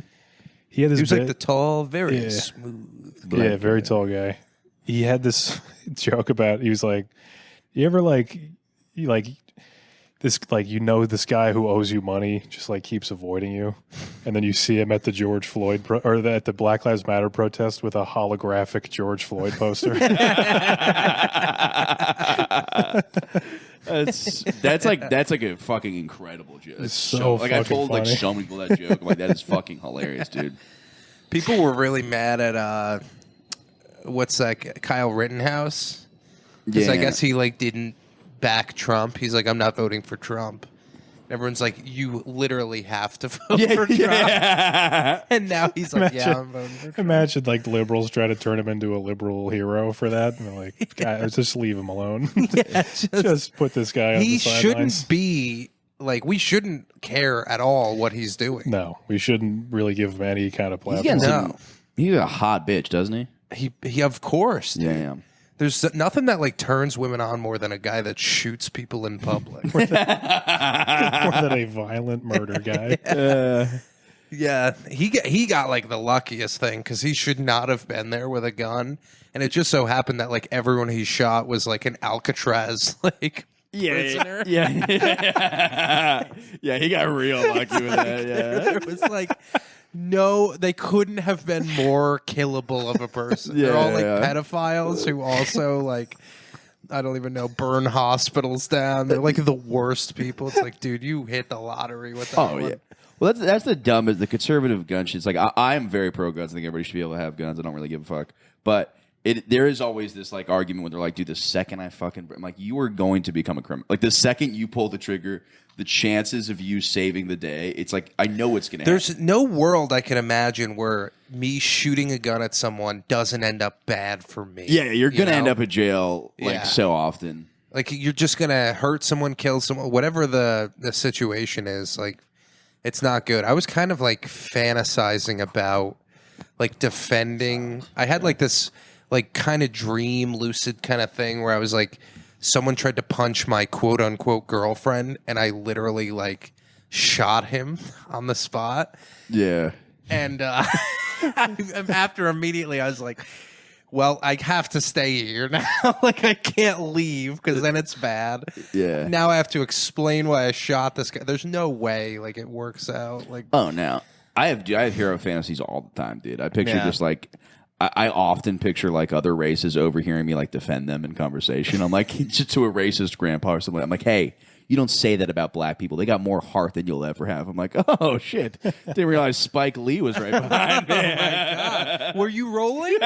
He had this. He was bit, like the tall, very Yeah. smooth. yeah, very tall guy. He had this joke about. He was like, "You ever like this? Like this guy who owes you money just like keeps avoiding you, and then you see him at the George Floyd at the Black Lives Matter protest with a holographic George Floyd poster." That's like a fucking incredible joke. It's so like I fucking told like funny. so many people that joke. I'm like, that is fucking hilarious, dude. People were really mad at what's that? Kyle Rittenhouse. Because I guess he like didn't back Trump. He's like, I'm not voting for Trump. Everyone's like, you literally have to vote for Trump. And now he's like, yeah, I'm voting for Trump. Imagine like liberals try to turn him into a liberal hero for that. And they're like, guys, just leave him alone. Just put this guy on He the sidelines. shouldn't be like, we shouldn't care at all what he's doing. No, we shouldn't really give him any kind of platform. getting No. some- He's a hot bitch, doesn't he? He of course. Dude. Yeah. There's nothing that like turns women on more than a guy that shoots people in public. More than a violent murder guy. Yeah, he got like the luckiest thing because he should not have been there with a gun, and it just so happened that like everyone he shot was like an Alcatraz like prisoner. Yeah, he got real lucky with that. Yeah, It was like no, they couldn't have been more killable of a person. They're all like Yeah. pedophiles who also like. I don't even know, burn hospitals down. They're like the worst people. It's like, dude, you hit the lottery with that Oh one. yeah. Well, that's the dumbest. The conservative gun shit. It's like I am very pro guns. I think everybody should be able to have guns. I don't really give a fuck. But there is always this like argument when they're like, dude, the second I'm like, you are going to become a criminal. Like the second you pull the trigger, the chances of you saving the day, it's like I know it's gonna. There's happen. no world I can imagine where me shooting a gun at someone doesn't end up bad for me. Yeah, you're gonna know? end up in jail like Yeah. so often. Like you're just gonna hurt someone, kill someone, whatever the situation is. Like it's not good. I was kind of like fantasizing about like defending. I had like this like kind of dream, lucid kind of thing where I was like, someone tried to punch my quote unquote girlfriend, and I literally like shot him on the spot. Yeah. And after immediately, I was like, well, I have to stay here now. Like, I can't leave because then it's bad. Yeah. Now I have to explain why I shot this guy. There's no way, like, it works out. Like, Oh no, I have hero fantasies all the time, dude. I picture Yeah. just like I often picture like other races overhearing me like defend them in conversation. I'm like just to a racist grandpa or something. I'm like, hey, you don't say that about black people. They got more heart than you'll ever have. I'm like, oh shit, didn't realize Spike Lee was right behind me. Oh my God. Were you rolling?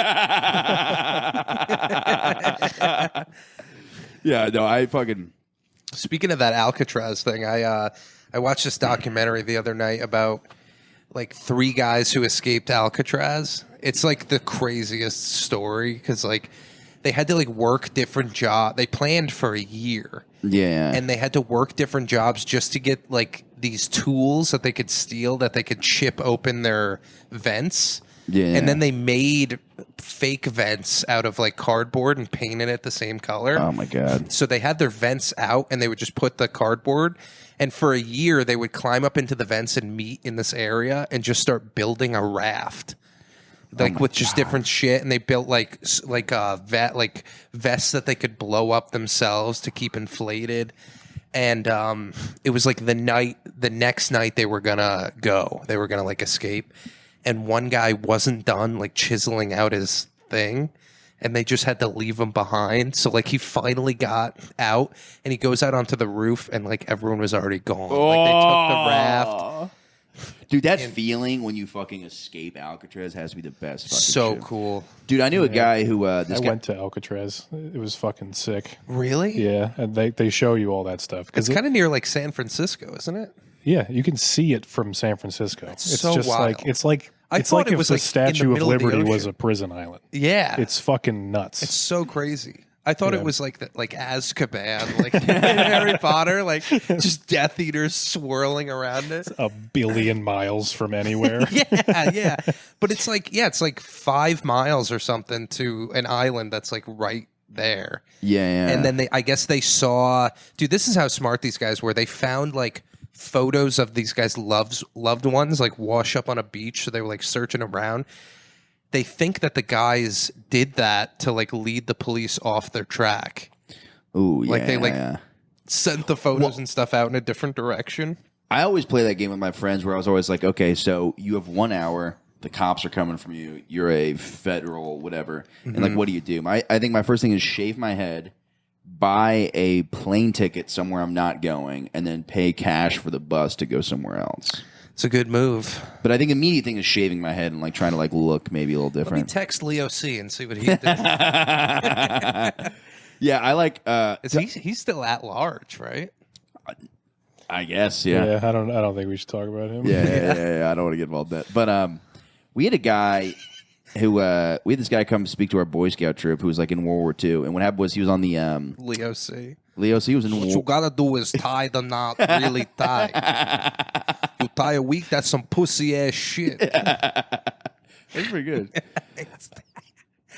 Yeah, no, I fucking. Speaking of that Alcatraz thing, I watched this documentary the other night about like 3 guys who escaped Alcatraz. It's like the craziest story because like they had to like work different jobs. They planned for a year. Yeah. And they had to work different jobs just to get like these tools that they could steal, that they could chip open their vents. Yeah. And then they made fake vents out of like cardboard and painted it the same color. Oh my God. So they had their vents out and they would just put the cardboard. And for a year, they would climb up into the vents and meet in this area and just start building a raft. Like with just different shit, and they built like vests that they could blow up themselves to keep inflated. And it was like the next night they were gonna go. They were gonna like escape, and one guy wasn't done like chiseling out his thing, and they just had to leave him behind. So like he finally got out, and he goes out onto the roof, and like everyone was already gone. Like they took the raft. Dude, that feeling when you fucking escape Alcatraz has to be the best fucking So shit. cool. Dude, I knew a guy who... I went to Alcatraz. It was fucking sick. Really? Yeah, and they show you all that stuff. It's kind of near like San Francisco, isn't it? Yeah, you can see it from San Francisco. It's so just wild. like it's like I it's thought like it if was the like in the Statue of middle of the Liberty was ocean. a prison island. Yeah. It's fucking nuts. It's so crazy. I thought Yeah. it was like like Azkaban, like in Harry Potter, like just Death Eaters swirling around it. a billion miles from anywhere. Yeah. But it's like 5 miles or something to an island that's like right there. Yeah. And then I guess they saw, dude, this is how smart these guys were. They found like photos of these guys' loved ones like wash up on a beach. So they were like searching around. They think that the guys did that to like lead the police off their track. Ooh, yeah. Like they sent the photos and stuff out in a different direction. I always play that game with my friends where I was always like, okay, so you have 1 hour, the cops are coming from you, you're a federal whatever, and like, what do you do? I think my first thing is shave my head, buy a plane ticket somewhere I'm not going, and then pay cash for the bus to go somewhere else. It's a good move. But I think the immediate thing is shaving my head and like trying to like look maybe a little Let me different. text Leo C and see what he did. Yeah, I like. He's still at large, right? I guess. Yeah. I don't think we should talk about him. Yeah. I don't want to get involved in that. But we had a guy who we had this guy come speak to our Boy Scout troop who was like in World War II, and what happened was he was on the Leo C. Leo C was in What you gotta do is tie the knot really tight. You tie a week, that's some pussy ass shit. That's pretty good.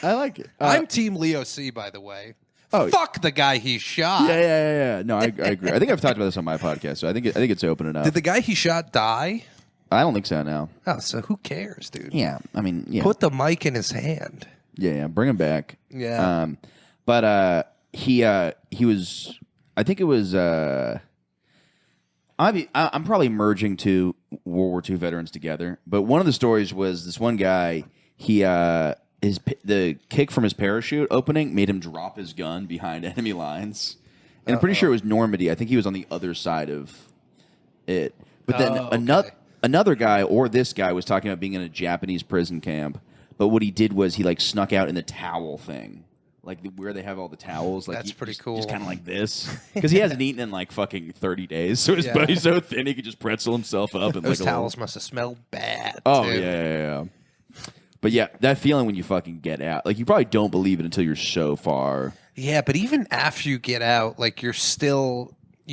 I like it. I'm Team Leo C, by the way. Oh. Fuck the guy he shot. Yeah. No, I agree. I think I've talked about this on my podcast, so I think it's open enough. Did the guy he shot die? I don't think so. No. Oh, so who cares, dude? Yeah. I mean, yeah. Put the mic in his hand. Yeah. Bring him back. Yeah. But he was. I think it was. I'm probably merging two World War II veterans together. But one of the stories was this one guy. The kick from his parachute opening made him drop his gun behind enemy lines. And I'm pretty sure it was Normandy. I think he was on the other side of it. But then another guy, or this guy, was talking about being in a Japanese prison camp. But what he did was he like snuck out in the towel thing. Like where they have all the towels. Like That's pretty cool. Just kind of like this. Because he hasn't eaten in like fucking 30 days. So his body's so thin he could just pretzel himself up. And Those like towels must have smelled bad. Oh, too. yeah. But yeah, that feeling when you fucking get out. Like you probably don't believe it until you're so far. Yeah, but even after you get out, like you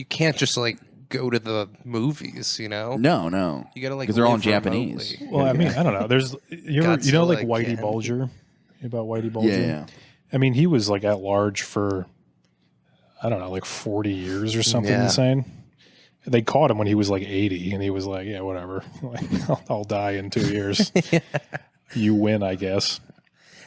can't just like go to the movies, you know? No. You gotta like because they're all in live Japanese. remotely. Well, I mean, I don't know. There's Godzilla like Whitey can. Bulger, about Whitey Bulger. Yeah. I mean, he was like at large for I don't know, like 40 years or something insane. They caught him when he was like 80, and he was like, "Yeah, whatever. Like, I'll die in 2 years. You win, I guess."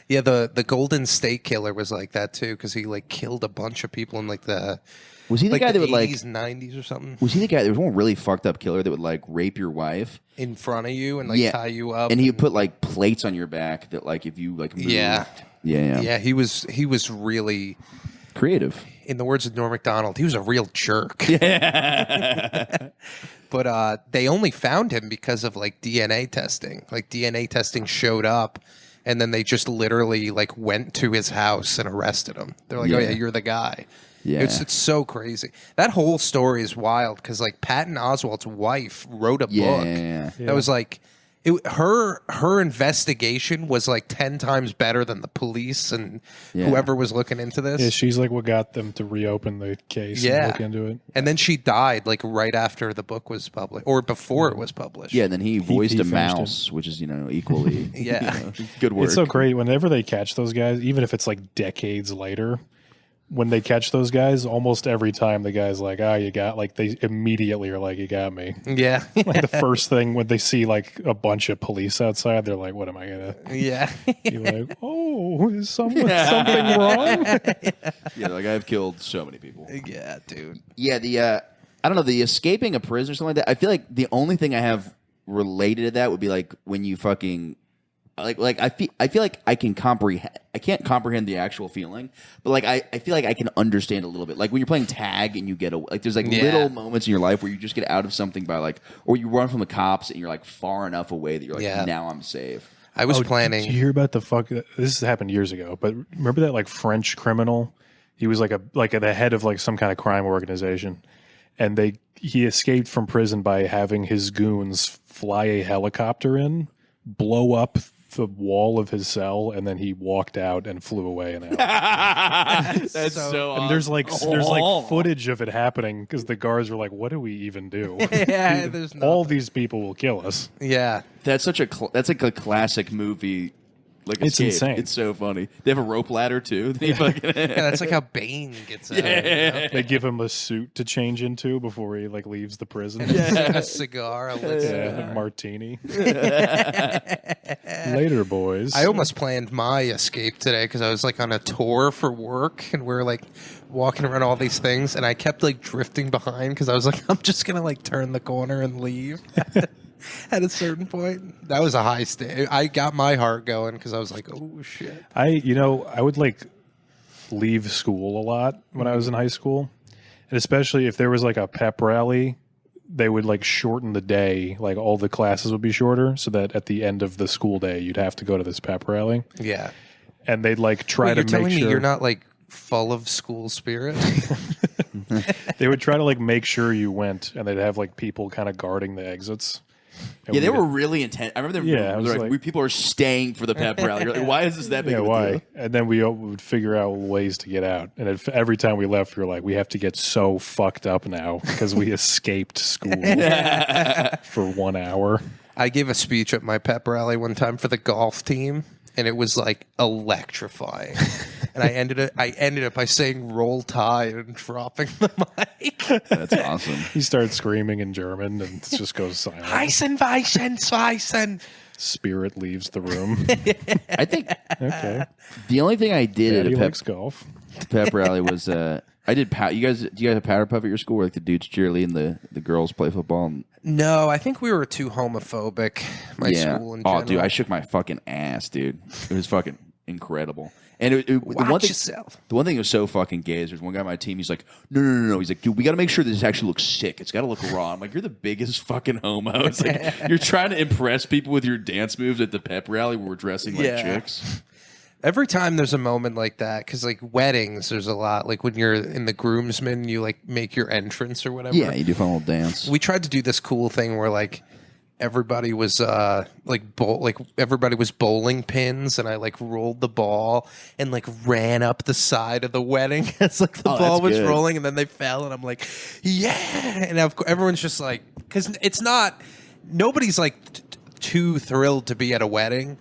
Yeah, the Golden State Killer was like that too, because he like killed a bunch of people in like the Was he the guy that would like 80s, 90s or something Was he the guy? There was one really fucked up killer that would like rape your wife in front of you and like tie you up, and he would put like plates on your back that like if you like moved. Yeah. He was really Creative. In the words of Norm Macdonald, he was a real jerk. But they only found him because of like DNA testing. Like DNA testing showed up, and then they just literally like went to his house and arrested him. They're like, "Oh yeah, you're the guy." Yeah. It's so crazy. That whole story is wild because like Patton Oswalt's wife wrote a book that was like. Her investigation was like 10 times better than the police and whoever was looking into this. Yeah, she's like what got them to reopen the case and look into it. And then she died like right after the book was published or before it was published. Yeah, and then he voiced a mouse, which is, equally good work. It's so great. Whenever they catch those guys, even if it's like decades later, when they catch those guys, almost every time the guy's like, you got, like, they immediately are like, you got me. Yeah. Like the first thing when they see like a bunch of police outside, they're like, what am I going to? Yeah. You're like, is something wrong? Yeah, like I've killed so many people. Yeah, dude. Yeah, I don't know, the escaping a prison or something like that. I feel like the only thing I have related to that would be like when you fucking like I feel like I can't comprehend the actual feeling, but like I feel like I can understand a little bit. Like when you're playing tag and you get there's like little moments in your life where you just get out of something by like, or you run from the cops and you're like far enough away that you're like, now I'm safe. I was planning. Did you hear about this happened years ago, but remember that like French criminal? He was like the head of like some kind of crime organization, and he escaped from prison by having his goons fly a helicopter in, blow up the wall of his cell, and then he walked out and flew away an hour. That's so awesome. And there's like footage of it happening because the guards were like, "What do we even do? There's all these people will kill us." Yeah, that's such that's like a classic movie. Like it's insane. It's so funny. They have a rope ladder too. That's like how Bane gets out. They give him a suit to change into before he like leaves the prison. A cigar, a martini. Later, boys. I almost planned my escape today because I was like on a tour for work and we are like walking around all these things, and I kept like drifting behind because I was like, I'm just gonna like turn the corner and leave. At a certain point, that was a high state. I got my heart going because I was like, "Oh shit!" I would like leave school a lot when I was in high school, and especially if there was like a pep rally, they would like shorten the day. Like all the classes would be shorter, so that at the end of the school day, you'd have to go to this pep rally. Yeah, and they'd like try to you're telling make me sure you're not like full of school spirit. They would try to like make sure you went, and they'd have like people kind of guarding the exits. Yeah, they were really intense. I remember them. People are staying for the pep rally. You're like, why is this that big? Yeah, why? And then we would figure out ways to get out. And every time we left, we were like, we have to get so fucked up now because we escaped school for 1 hour. I gave a speech at my pep rally one time for the golf team, and it was like electrifying. And I ended up by saying "Roll Tide" and dropping the mic. That's awesome. He starts screaming in German and it just goes silent. Heißen, weichen, Weichen. Spirit leaves the room. I think okay. The only thing I did Daddy at a likes golf. pep rally was I did. Do you guys have Powderpuff at your school? Where like the dudes cheerlead and the girls play football? No, I think we were too homophobic. My school in general. Oh, dude, I shook my fucking ass, dude. It was fucking incredible. And Watch yourself. The one thing that was so fucking gay is there's one guy on my team. He's like, no. He's like, dude, we got to make sure this actually looks sick. It's got to look raw. I'm like, you're the biggest fucking homo. It's like you're trying to impress people with your dance moves at the pep rally where we're dressing like chicks. Every time there's a moment like that, because like weddings, there's a lot. Like when you're in the groomsmen, you like make your entrance or whatever. Yeah, you do a fun little dance. We tried to do this cool thing where like everybody was everybody was bowling pins, and I like rolled the ball and like ran up the side of the wedding as like the ball was rolling, and then they fell, and I'm like, yeah, and everyone's just like, because it's not, nobody's like too thrilled to be at a wedding.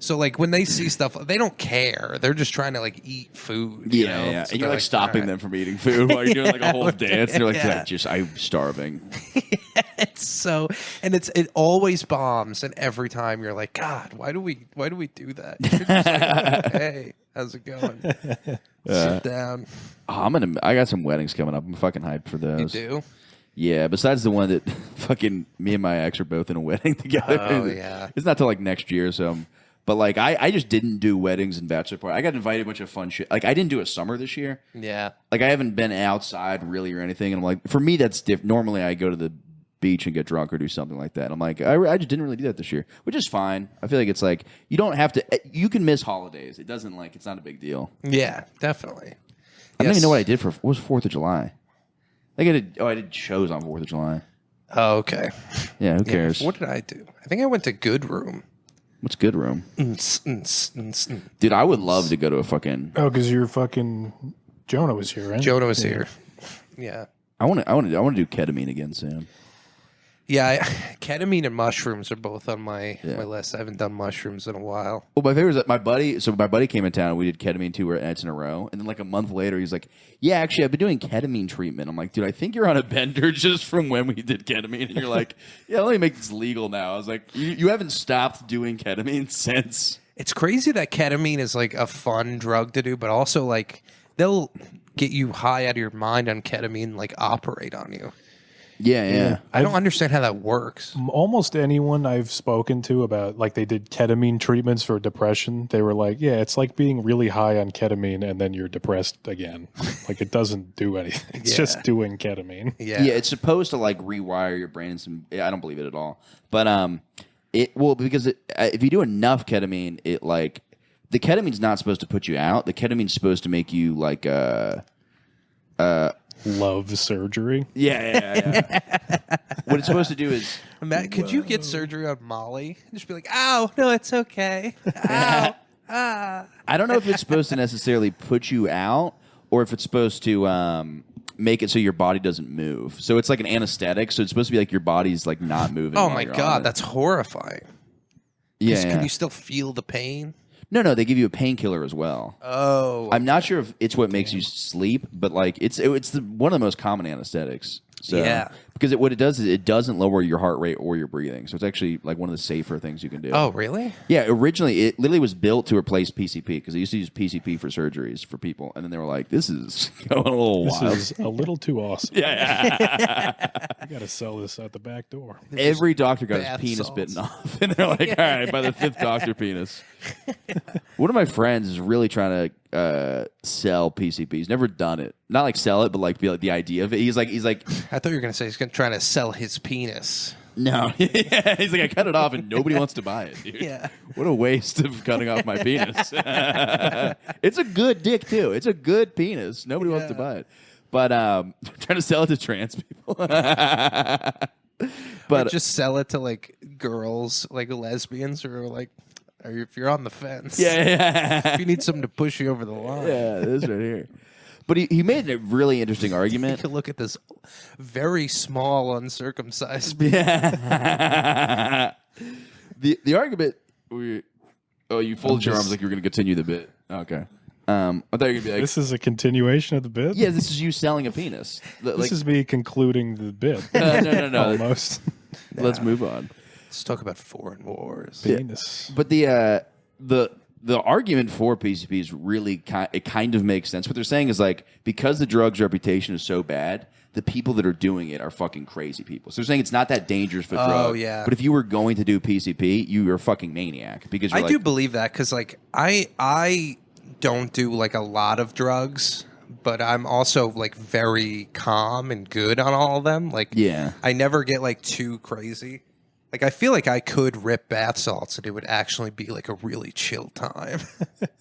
So, like, when they see stuff, they don't care. They're just trying to, like, eat food. You know? Yeah. So and you're, like, stopping them from eating food while you're doing, like, a whole dance. They're like, I'm starving. It's so... And it always bombs. And every time you're like, God, why do we do that? You're just like, hey, how's it going? Sit down. Oh, I got some weddings coming up. I'm fucking hyped for those. You do? Yeah, besides the one that fucking me and my ex are both in a wedding together. Oh, yeah. It's not till, like, next year, so... But like, I just didn't do weddings and bachelor parties. I got invited a bunch of fun shit. Like, I didn't do a summer this year. Yeah. Like, I haven't been outside really or anything. And I'm like, for me, that's different. Normally, I go to the beach and get drunk or do something like that. I'm like, I just didn't really do that this year, which is fine. I feel like it's like, you don't have to, you can miss holidays. It doesn't like, it's not a big deal. Yeah, definitely. I don't even know what I did what was 4th of July? I think I did shows on 4th of July. Oh, okay. Yeah, who cares? What did I do? I think I went to Good Room. What's Good Room? Dude, I would love to go to a fucking... Oh, because your fucking Jonah was here, right? Jonah was here. Yeah. I want to do ketamine again soon. Yeah, ketamine and mushrooms are both on my list. I haven't done mushrooms in a while. Well, my favorite is that my buddy came in town and we did ketamine 2 nights in a row. And then like a month later, he's like, yeah, actually, I've been doing ketamine treatment. I'm like, dude, I think you're on a bender just from when we did ketamine. And you're like, yeah, let me make this legal now. I was like, you haven't stopped doing ketamine since. It's crazy that ketamine is like a fun drug to do, but also like they'll get you high out of your mind on ketamine, like operate on you. Yeah. I don't understand how that works. Almost anyone I've spoken to about, like, they did ketamine treatments for depression, they were like, yeah, it's like being really high on ketamine and then you're depressed again. Like, it doesn't do anything. It's just doing ketamine. Yeah. Yeah, it's supposed to like rewire your brain. I don't believe it at all. But because if you do enough ketamine, it like the ketamine's not supposed to put you out. The ketamine's supposed to make you like Love surgery. Yeah. What it's supposed to do is... Matt, could you get surgery on Molly? Just be like, ow, no, it's okay. Ow, I don't know if it's supposed to necessarily put you out or if it's supposed to make it so your body doesn't move. So it's like an anesthetic, so it's supposed to be like your body's like not moving. Oh my God, that's horrifying. Yeah. Can you still feel the pain? No, they give you a painkiller as well. Oh. I'm not sure if it's what makes you sleep, but like it's one of the most common anesthetics. So, yeah. Because what it does is it doesn't lower your heart rate or your breathing. So it's actually like one of the safer things you can do. Oh, really? Yeah. Originally, it literally was built to replace PCP because they used to use PCP for surgeries for people. And then they were like, this is going a little wild. This is a little too awesome. Yeah. You got to sell this out the back door. Every doctor got his bath penis salts. bitten off. And they're like, all right, by the 5th doctor penis. One of my friends is really trying to sell PCP. He's never done it. Not like sell it, but like be like the idea of it. He's like, I thought you were going to say he's trying to sell his penis. no. Yeah. He's like, I cut it off and nobody wants to buy it, dude. Yeah. What a waste of cutting off my penis. It's a good dick too. It's a good penis. Nobody wants to buy it. But trying to sell it to trans people. But just sell it to like girls, like lesbians, or like, or if you're on the fence. Yeah. If you need something to push you over the line. Yeah, this right here. But he made a really interesting You argument. can look at this very small uncircumcised. Yeah. The argument. You folded your arms like you were going to continue the bit. Okay. I thought you were going to be like, This is a continuation of the bit? yeah, this is you selling a penis. This is me concluding the bit. No. Almost. Let's move on. Let's talk about foreign wars. Penis. But the argument for PCP is really it kind of makes sense. What they're saying is like because the drug's reputation is so bad, the people that are doing it are fucking crazy people. So they're saying it's not that dangerous for drugs. Oh, yeah. But if you were going to do PCP, you're a fucking maniac because you're I do believe that because like I don't do like a lot of drugs, but I'm also like very calm and good on all of them. Like Yeah. I never get like too crazy. Like I feel like I could rip bath salts and it would actually be like a really chill time.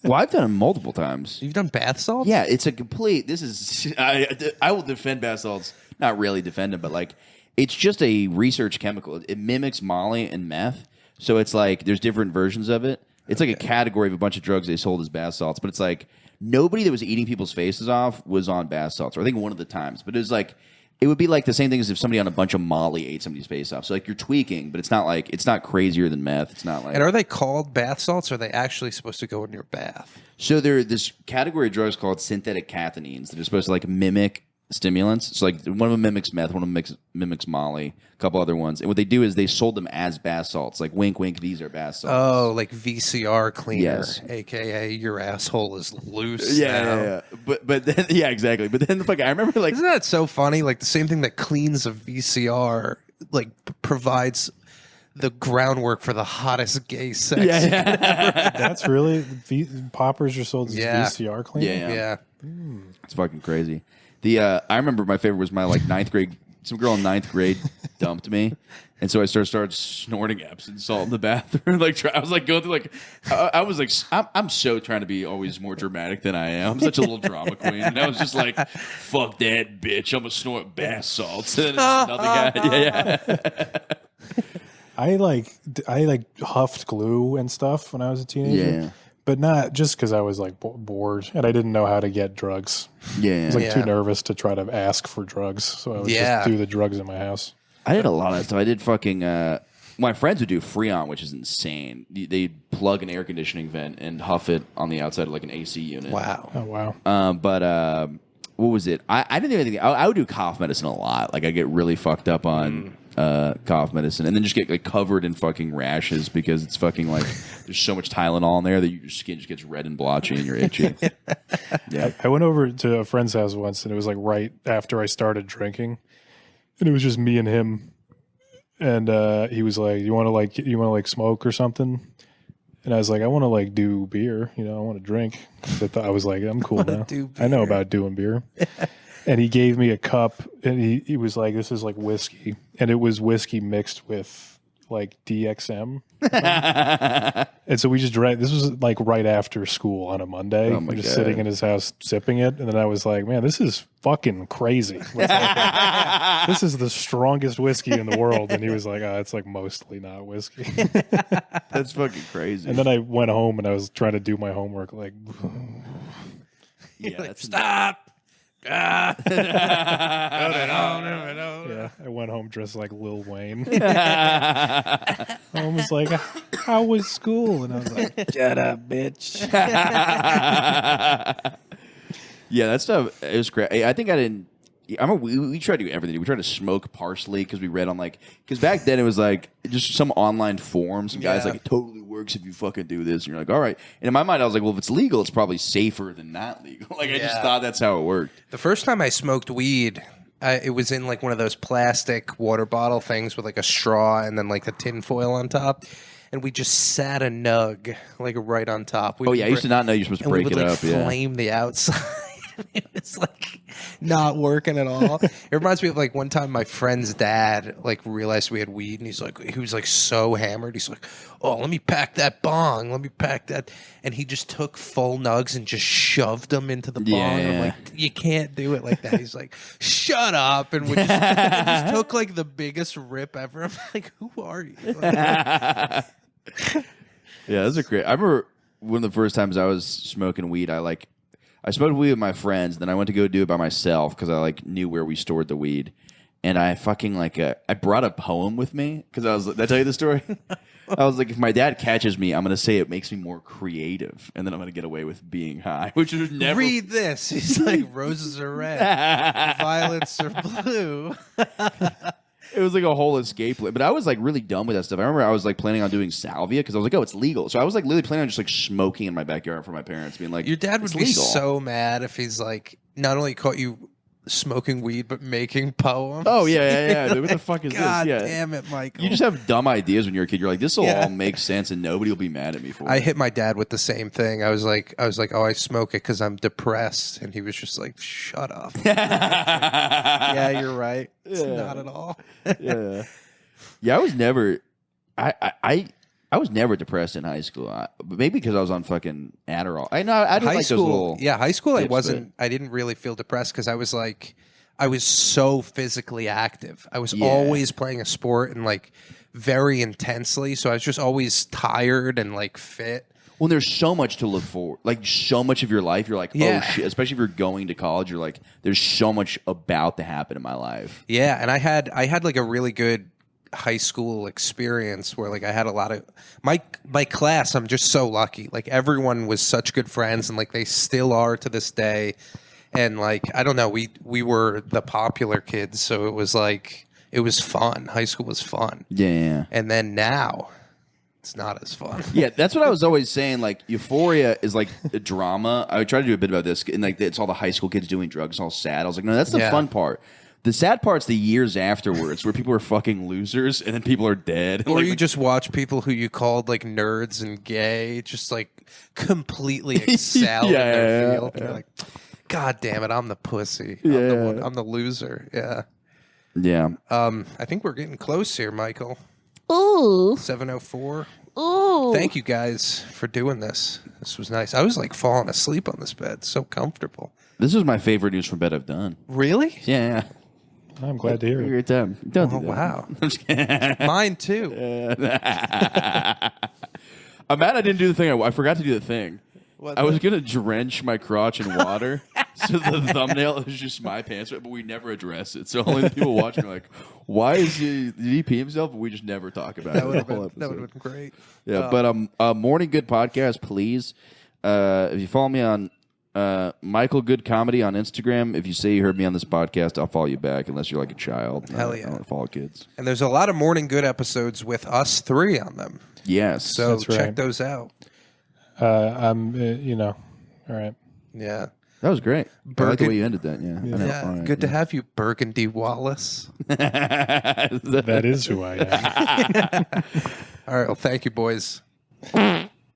Well, I've done it multiple times. You've done bath salts? Yeah, it's a complete. This is I will defend bath salts. Not really defend it, but like it's just a research chemical. It mimics Molly and meth, so it's like there's different versions of it. It's like a category of a bunch of drugs they sold as bath salts, but it's like nobody that was eating people's faces off was on bath salts, or I think one of the times. But it was like it would be like the same thing as if somebody on a bunch of Molly ate somebody's face off. So like you're tweaking, but it's not like it's not crazier than meth. It's not like. And are they called bath salts? Or are they actually supposed to go in your bath? So there this category of drugs called synthetic cathinines that are supposed to like mimic stimulants. So like one of them mimics meth, one of them mimics Molly, a couple other ones. And what they do is they sold them as bath salts. Like wink, wink, these are bath salts. Oh, like VCR cleaner, Yes. aka your asshole is loose. Yeah, now. yeah. But then exactly. But then the I remember like Isn't that so funny? Like the same thing that cleans a VCR, like provides the groundwork for the hottest gay sex. That's really poppers are sold as VCR cleaner. Yeah. It's fucking crazy. I remember my favorite was my like ninth grade. Some girl in ninth grade dumped me, and so I started snorting Epsom salt in the bathroom. I was like going through I was like I'm so trying to be always more dramatic than I am. I'm such a little drama queen, and I was just like, fuck that bitch. I'm gonna snort bath salts. And another guy, I huffed glue and stuff when I was a teenager. Yeah. But not just because I was like bored and I didn't know how to get drugs. Yeah. I was like too nervous to try to ask for drugs, so I would just do the drugs in my house. I did a lot of stuff. I did fucking. My friends would do Freon, which is insane. They'd plug an air conditioning vent and huff it on the outside of like an AC unit. Wow. Oh wow. But what was it? I didn't do anything. I would do cough medicine a lot. Like I get really fucked up on cough medicine, and then just get like covered in fucking rashes because it's fucking like there's so much Tylenol in there that your skin just gets red and blotchy and you're itchy. Yeah. I went over to a friend's house once, and it was like right after I started drinking, and it was just me and him. And he was like, "You want to smoke or something?" And I was like, "I want to like do beer. I want to drink." I was like, "I'm cool now. I know about doing beer." And he gave me a cup, and he was like, "This is like whiskey," and it was whiskey mixed with like DXM. And so we just drank. This was like right after school on a Monday. Oh my We're just God. sitting in his house sipping it, and then I was like, "Man, this is fucking crazy. This is the strongest whiskey in the world." And he was like, "Oh, it's like mostly not whiskey." That's fucking crazy. And then I went home and I was trying to do my homework. Like, yeah, that's Stop. yeah, I went home dressed like Lil Wayne. Mom was like, "How was school?" And I was like, "Shut up, bitch." Yeah, that stuff. It was great. I think I didn't. I remember we tried to do everything. We tried to smoke parsley because we read on because back then it was like just some online forum. Some guys like it totally works if you fucking do this. And you're like, all right. And in my mind, I was like, well, if it's legal, it's probably safer than not legal. I just thought that's how it worked. The first time I smoked weed, it was in like one of those plastic water bottle things with like a straw and then like the tin foil on top. And we just sat a nug like right on top. I used to not know you're supposed to break we would, it like, up. Yeah. Flame the outside. It was like not working at all. It reminds me of like one time my friend's dad like realized we had weed, and he was like so hammered. He's like, "Oh, let me pack that bong. Let me pack that." And he just took full nugs and just shoved them into the bong. And I'm like, "You can't do it like that." He's like, "Shut up!" And we just took like the biggest rip ever. I'm like, "Who are you?" Yeah, those are great. I remember one of the first times I was smoking weed. I smoked weed with my friends, then I went to go do it by myself because I knew where we stored the weed, and I fucking I brought a poem with me because I was. Did I tell you the story? I was like, if my dad catches me, I'm gonna say it makes me more creative, and then I'm gonna get away with being high, which was never. Read this. He's like, roses are red, violets are blue. It was like a whole escape plan. But I was really dumb with that stuff. I remember I was planning on doing salvia because I was like, oh, it's legal. So I was literally planning on just smoking in my backyard for my parents, being like, your dad would be legal. so mad if he's like, not only caught you smoking weed, but making poems. Oh, yeah. Dude, what the fuck is God this? Yeah. damn it, Michael. You just have dumb ideas when you're a kid. You're like, this will all make sense and nobody will be mad at me for it. I hit my dad with the same thing. I was like, oh, I smoke it because I'm depressed. And he was just like, shut up. Yeah, you're right. It's not at all. Yeah. Yeah, I was never I was never depressed in high school. Maybe because I was on fucking Adderall. I know I didn't high like school, those little high school I tips, wasn't I didn't really feel depressed because I was so physically active. I was always playing a sport and very intensely, so I was just always tired and fit. Well, there's so much to look forward. So much of your life, you're like, oh shit. Especially if you're going to college, you're like, there's so much about to happen in my life. Yeah, and I had a really good high school experience where I had a lot of my class. I'm just so lucky. Everyone was such good friends, and they still are to this day. And I don't know, we were the popular kids, so it was it was fun. High school was fun. Yeah. And then now it's not as fun. Yeah, that's what I was always saying. Euphoria is a drama. I would try to do a bit about this, and it's all the high school kids doing drugs, all sad. I was like, no, that's the fun part. The sad part's the years afterwards where people are fucking losers and then people are dead. Or Like, you just watch people who you called like nerds and gay just like completely excel in their field. You're like, God damn it, I'm the pussy. I'm the loser. Yeah. Yeah. I think we're getting close here, Michael. Ooh. 7:04. Ooh. Thank you guys for doing this. This was nice. I was like falling asleep on this bed. So comfortable. This is my favorite news from bed I've done. Really? Yeah. I'm glad to hear it. Great time. Don't Oh, do that. wow. I'm just kidding. Mine too. I'm mad I didn't do the thing. I forgot to do the thing. What I was going to drench my crotch in water. So the thumbnail is just my pants, but we never address it. So only the people watching are like, why is did he pee himself? But we just never talk about That it. would have the whole been, episode. great. Yeah, but Morning Good Podcast, please. If you follow me on Michael Good Comedy on Instagram, if you say you heard me on this podcast, I'll follow you back unless you're like a child. Hell I yeah. don't follow kids. And there's a lot of Morning Good episodes with us three on them. Yes. So That's check right. those out. I'm, all right. Yeah. That was great. I like the Burgundy- way you ended that. Yeah. I know. Yeah. All right, Good to have you, Burgundy Wallace. That is who I am. All right. Well, thank you, boys.